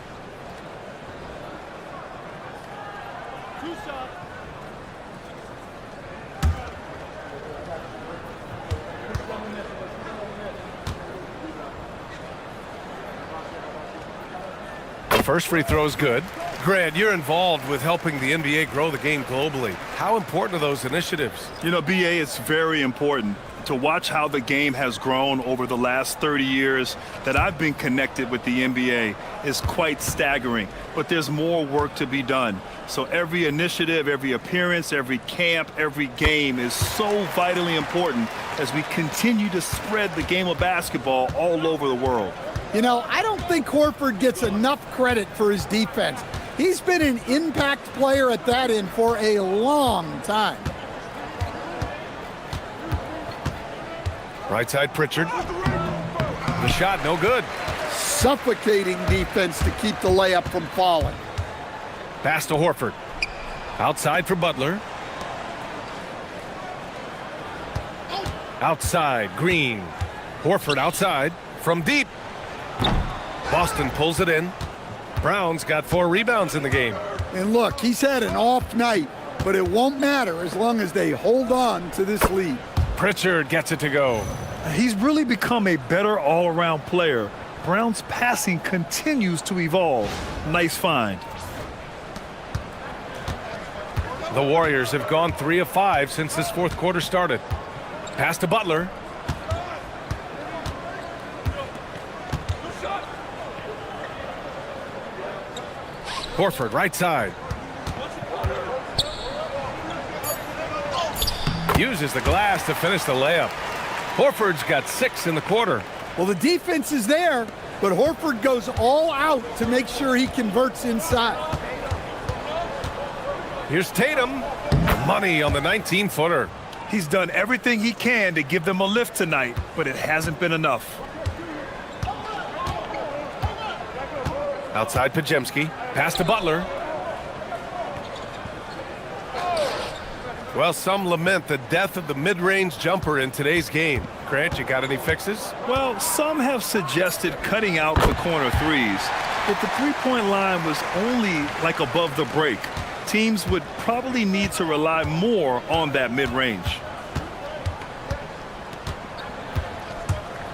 Speaker 1: First free throw is good. Grant, you're involved with helping the NBA grow the game globally. How important are those initiatives?
Speaker 2: You know, BA, it's very important to watch how the game has grown over the last 30 years that I've been connected with the NBA is quite staggering. But there's more work to be done. So every initiative, every appearance, every camp, every game is so vitally important as we continue to spread the game of basketball all over the world.
Speaker 3: You know, I don't think Horford gets enough credit for his defense. He's been an impact player at that end for a long time.
Speaker 1: Right side, Pritchard. The shot, no good.
Speaker 3: Suffocating defense to keep the layup from falling.
Speaker 1: Pass to Horford. Outside for Butler. Outside, Green. Horford outside from deep. Boston pulls it in. Brown's got 4 rebounds in the game.
Speaker 3: And look, he's had an off night, but it won't matter as long as they hold on to this lead.
Speaker 1: Pritchard gets it to go.
Speaker 2: He's really become a better all-around player. Brown's passing continues to evolve. Nice find.
Speaker 1: The Warriors have gone 3 of 5 since this fourth quarter started. Pass to Butler. Horford, right side. Uses the glass to finish the layup. Horford's got 6 in the quarter.
Speaker 3: Well, the defense is there. but Horford goes all out to make sure he converts inside.
Speaker 1: Here's Tatum. Money on the 19-footer.
Speaker 2: He's done everything he can to give them a lift tonight, but it hasn't been enough.
Speaker 1: Outside Pajemski. Pass to Butler. Well, some lament the death of the mid-range jumper in today's game. Grant, you got any fixes?
Speaker 2: Well, some have suggested cutting out the corner threes. If the three-point line was only like above the break, teams would probably need to rely more on that mid-range.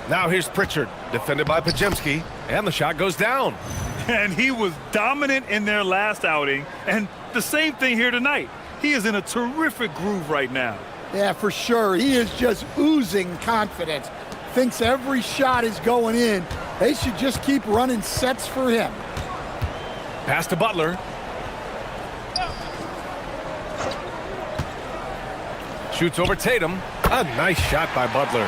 Speaker 1: Now here's Pritchard, defended by Pajemski, and the shot goes down.
Speaker 2: And he was dominant in their last outing, and the same thing here tonight. He is in a terrific groove right now.
Speaker 3: Yeah, for sure. He is just oozing confidence. Thinks every shot is going in. They should just keep running sets for him.
Speaker 1: Pass to Butler. Shoots over Tatum. A nice shot by Butler.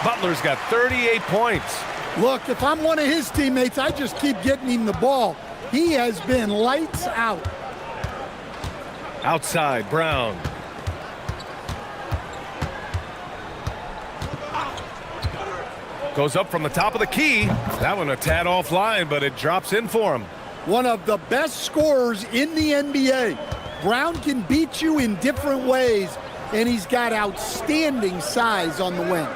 Speaker 1: Butler's got 38 points.
Speaker 3: Look, if I'm one of his teammates, I just keep getting him the ball. He has been lights out.
Speaker 1: Outside, Brown. Goes up from the top of the key. That one a tad offline, but it drops in for him.
Speaker 3: One of the best scorers in the NBA. Brown can beat you in different ways, and he's got outstanding size on the wing.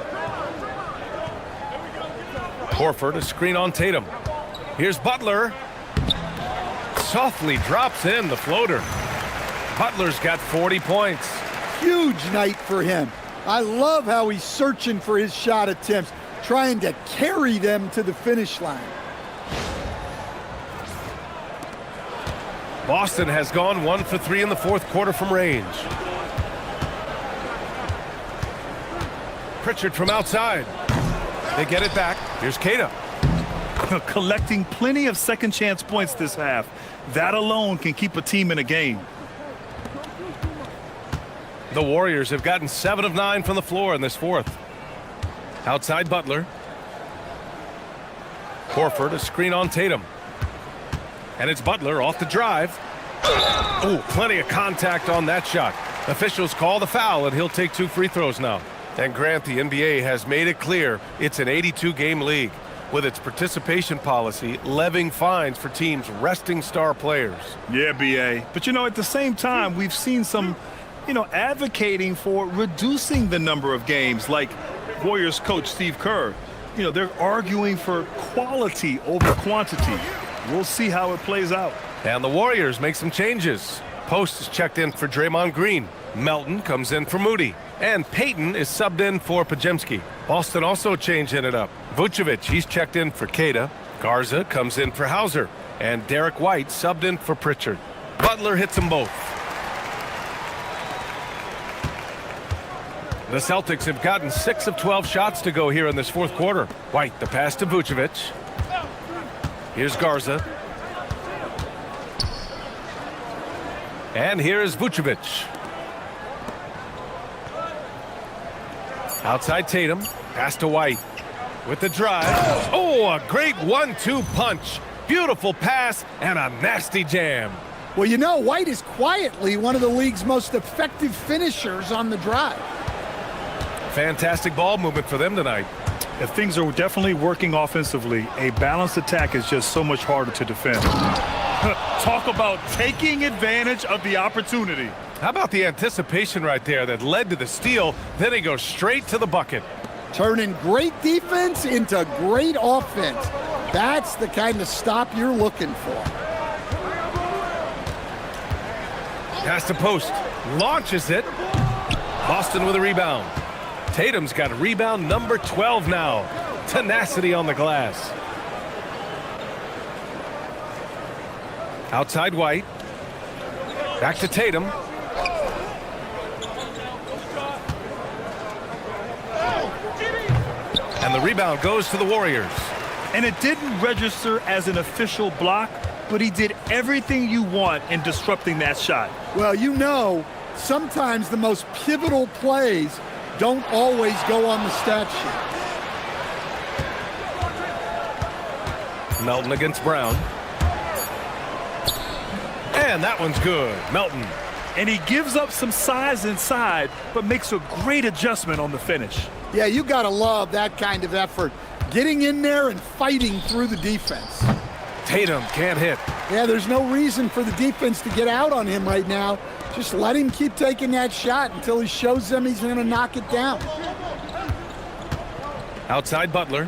Speaker 1: Horford, a screen on Tatum. Here's Butler. Softly drops in the floater. Butler's got 40 points.
Speaker 3: Huge night for him. I love how he's searching for his shot attempts, trying to carry them to the finish line.
Speaker 1: Boston has gone 1 for 3 in the fourth quarter from range. Pritchard from outside. They get it back. Here's Keita.
Speaker 2: Collecting plenty of second chance points this half. That alone can keep a team in a game.
Speaker 1: The Warriors have gotten 7 of 9 from the floor in this fourth. Outside Butler. Horford, a screen on Tatum. And it's Butler off the drive. Oh, plenty of contact on that shot. Officials call the foul, and he'll take 2 free throws now. And Grant, the NBA has made it clear it's an 82-game league with its participation policy levying fines for teams resting star players.
Speaker 2: Yeah, BA. But, at the same time, we've seen some, advocating for reducing the number of games, like Warriors coach Steve Kerr. They're arguing for quality over quantity. We'll see how it plays out.
Speaker 1: And the Warriors make some changes. Post is checked in for Draymond Green. Melton comes in for Moody. And Payton is subbed in for Pajemski. Boston also changing it up. Vucevic, he's checked in for Keita. Garza comes in for Hauser. And Derek White subbed in for Pritchard. Butler hits them both. The Celtics have gotten 6 of 12 shots to go here in this fourth quarter. White, the pass to Vucevic. Here's Garza. And here's Vucevic. Outside Tatum. Pass to White. With the drive. Oh, a great 1-2 punch. Beautiful pass and a nasty jam.
Speaker 3: Well, White is quietly one of the league's most effective finishers on the drive.
Speaker 1: Fantastic ball movement for them tonight.
Speaker 2: If things are definitely working offensively, a balanced attack is just so much harder to defend. Talk about taking advantage of the opportunity.
Speaker 1: How about the anticipation right there that led to the steal? Then he goes straight to the bucket.
Speaker 3: Turning great defense into great offense. That's the kind of stop you're looking for.
Speaker 1: Pass to Post. Launches it. Boston with a rebound. Tatum's got a rebound number 12 now. Tenacity on the glass. Outside White. Back to Tatum. And the rebound goes to the Warriors.
Speaker 2: And it didn't register as an official block, but he did everything you want in disrupting that shot.
Speaker 3: Well, sometimes the most pivotal plays don't always go on the stat sheet.
Speaker 1: Melton against Brown. And that one's good. Melton.
Speaker 2: And he gives up some size inside, but makes a great adjustment on the finish.
Speaker 3: Yeah, you got to love that kind of effort. Getting in there and fighting through the defense.
Speaker 1: Tatum can't hit.
Speaker 3: Yeah, there's no reason for the defense to get out on him right now. Just let him keep taking that shot until he shows them he's going to knock it down.
Speaker 1: Outside Butler.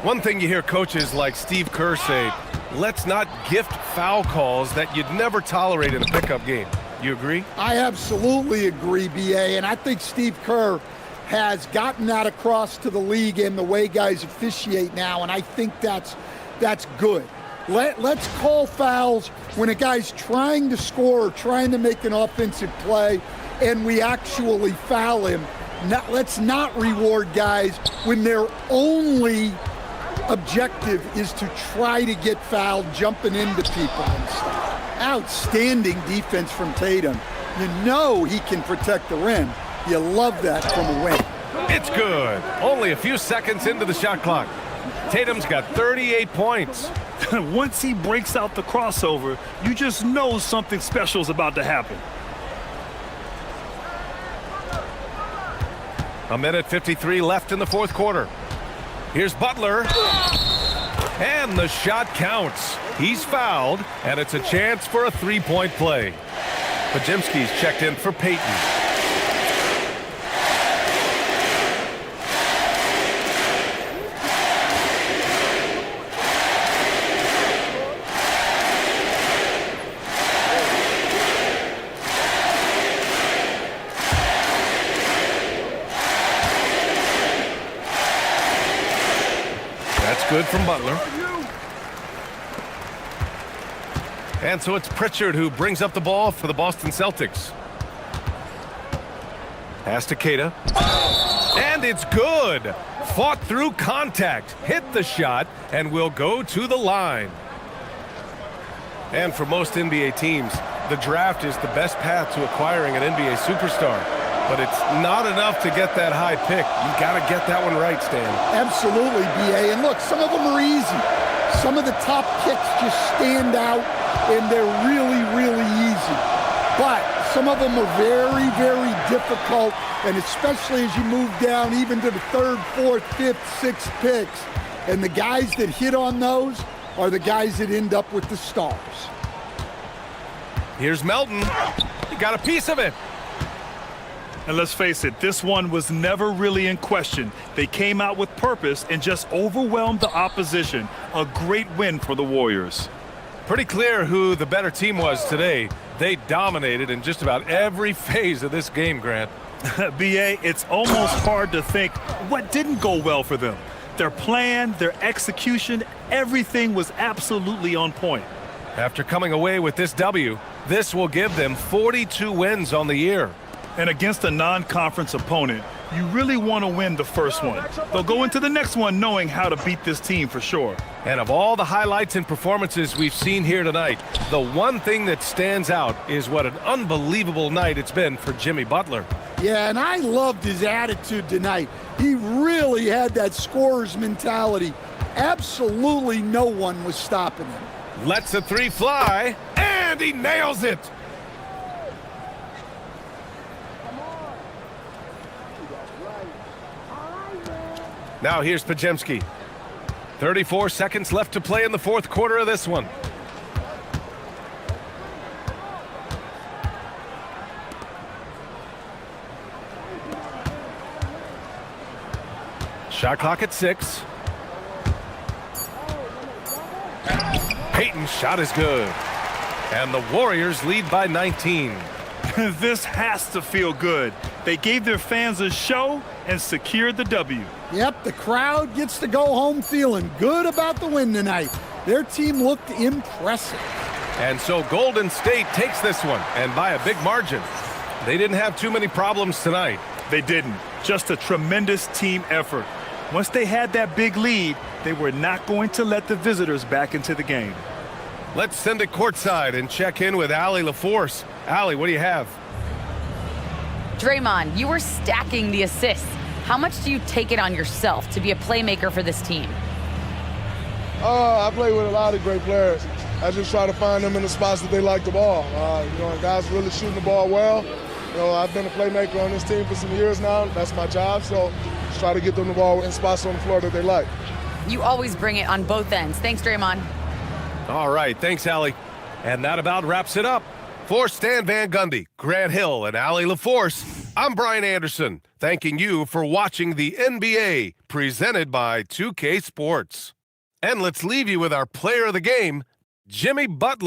Speaker 1: One thing you hear coaches like Steve Kerr say, let's not gift foul calls that you'd never tolerate in a pickup game. You agree?
Speaker 3: I absolutely agree, B.A., and I think Steve Kerr has gotten that across to the league and the way guys officiate now, and I think that's good. Let's call fouls when a guy's trying to score or trying to make an offensive play and we actually foul him. Let's not reward guys when their only objective is to try to get fouled, jumping into people and stuff. Outstanding defense from Tatum. You know he can protect the rim. You love that from a wing.
Speaker 1: It's good. Only a few seconds into the shot clock. Tatum's got 38 points.
Speaker 2: Once he breaks out the crossover, you just know something special is about to happen.
Speaker 1: A minute 53 left in the fourth quarter. Here's Butler. And the shot counts. He's fouled, and it's a chance for a three-point play. Pajemski's checked in for Payton. That's good from Butler. And so it's Pritchard who brings up the ball for the Boston Celtics. Pass to Keita. And it's good. Fought through contact, hit the shot, and will go to the line. And for most NBA teams, the draft is the best path to acquiring an NBA superstar. But it's not enough to get that high pick. You got to get that one right, Stan.
Speaker 3: Absolutely, B.A. And look, some of them are easy. Some of the top picks just stand out, and they're really, really easy. But some of them are very, very difficult, and especially as you move down even to the third, fourth, fifth, sixth picks. And the guys that hit on those are the guys that end up with the stars.
Speaker 1: Here's Melton. He got a piece of it.
Speaker 2: And let's face it, this one was never really in question. They came out with purpose and just overwhelmed the opposition. A great win for the Warriors.
Speaker 1: Pretty clear who the better team was today. They dominated in just about every phase of this game, Grant.
Speaker 2: B.A., it's almost hard to think what didn't go well for them. Their plan, their execution, everything was absolutely on point.
Speaker 1: After coming away with this W, this will give them 42 wins on the year.
Speaker 2: And against a non-conference opponent, you really want to win the first one. They'll go into the next one knowing how to beat this team for sure.
Speaker 1: And of all the highlights and performances we've seen here tonight, the one thing that stands out is what an unbelievable night it's been for Jimmy Butler.
Speaker 3: Yeah, and I loved his attitude tonight. He really had that scorer's mentality. Absolutely no one was stopping him.
Speaker 1: Lets a three fly, and he nails it. Now here's Pajemski. 34 seconds left to play in the fourth quarter of this one. Shot clock at 6. Payton's shot is good. And the Warriors lead by 19.
Speaker 2: This has to feel good. They gave their fans a show and secured the W.
Speaker 3: Yep, the crowd gets to go home feeling good about the win tonight. Their team looked impressive.
Speaker 1: And so Golden State takes this one, and by a big margin. They didn't have too many problems tonight.
Speaker 2: They didn't. Just a tremendous team effort. Once they had that big lead, they were not going to let the visitors back into the game.
Speaker 1: Let's send it courtside and check in with Allie LaForce. Allie, what do you have?
Speaker 4: Draymond, you were stacking the assists. How much do you take it on yourself to be a playmaker for this team?
Speaker 8: I play with a lot of great players. I just try to find them in the spots that they like the ball. And guys really shooting the ball well. I've been a playmaker on this team for some years now. That's my job, so just try to get them the ball in spots on the floor that they like.
Speaker 4: You always bring it on both ends. Thanks, Draymond.
Speaker 1: All right, thanks, Allie. And that about wraps it up. For Stan Van Gundy, Grant Hill, and Allie LaForce, I'm Brian Anderson, thanking you for watching the NBA, presented by 2K Sports. And let's leave you with our player of the game, Jimmy Butler.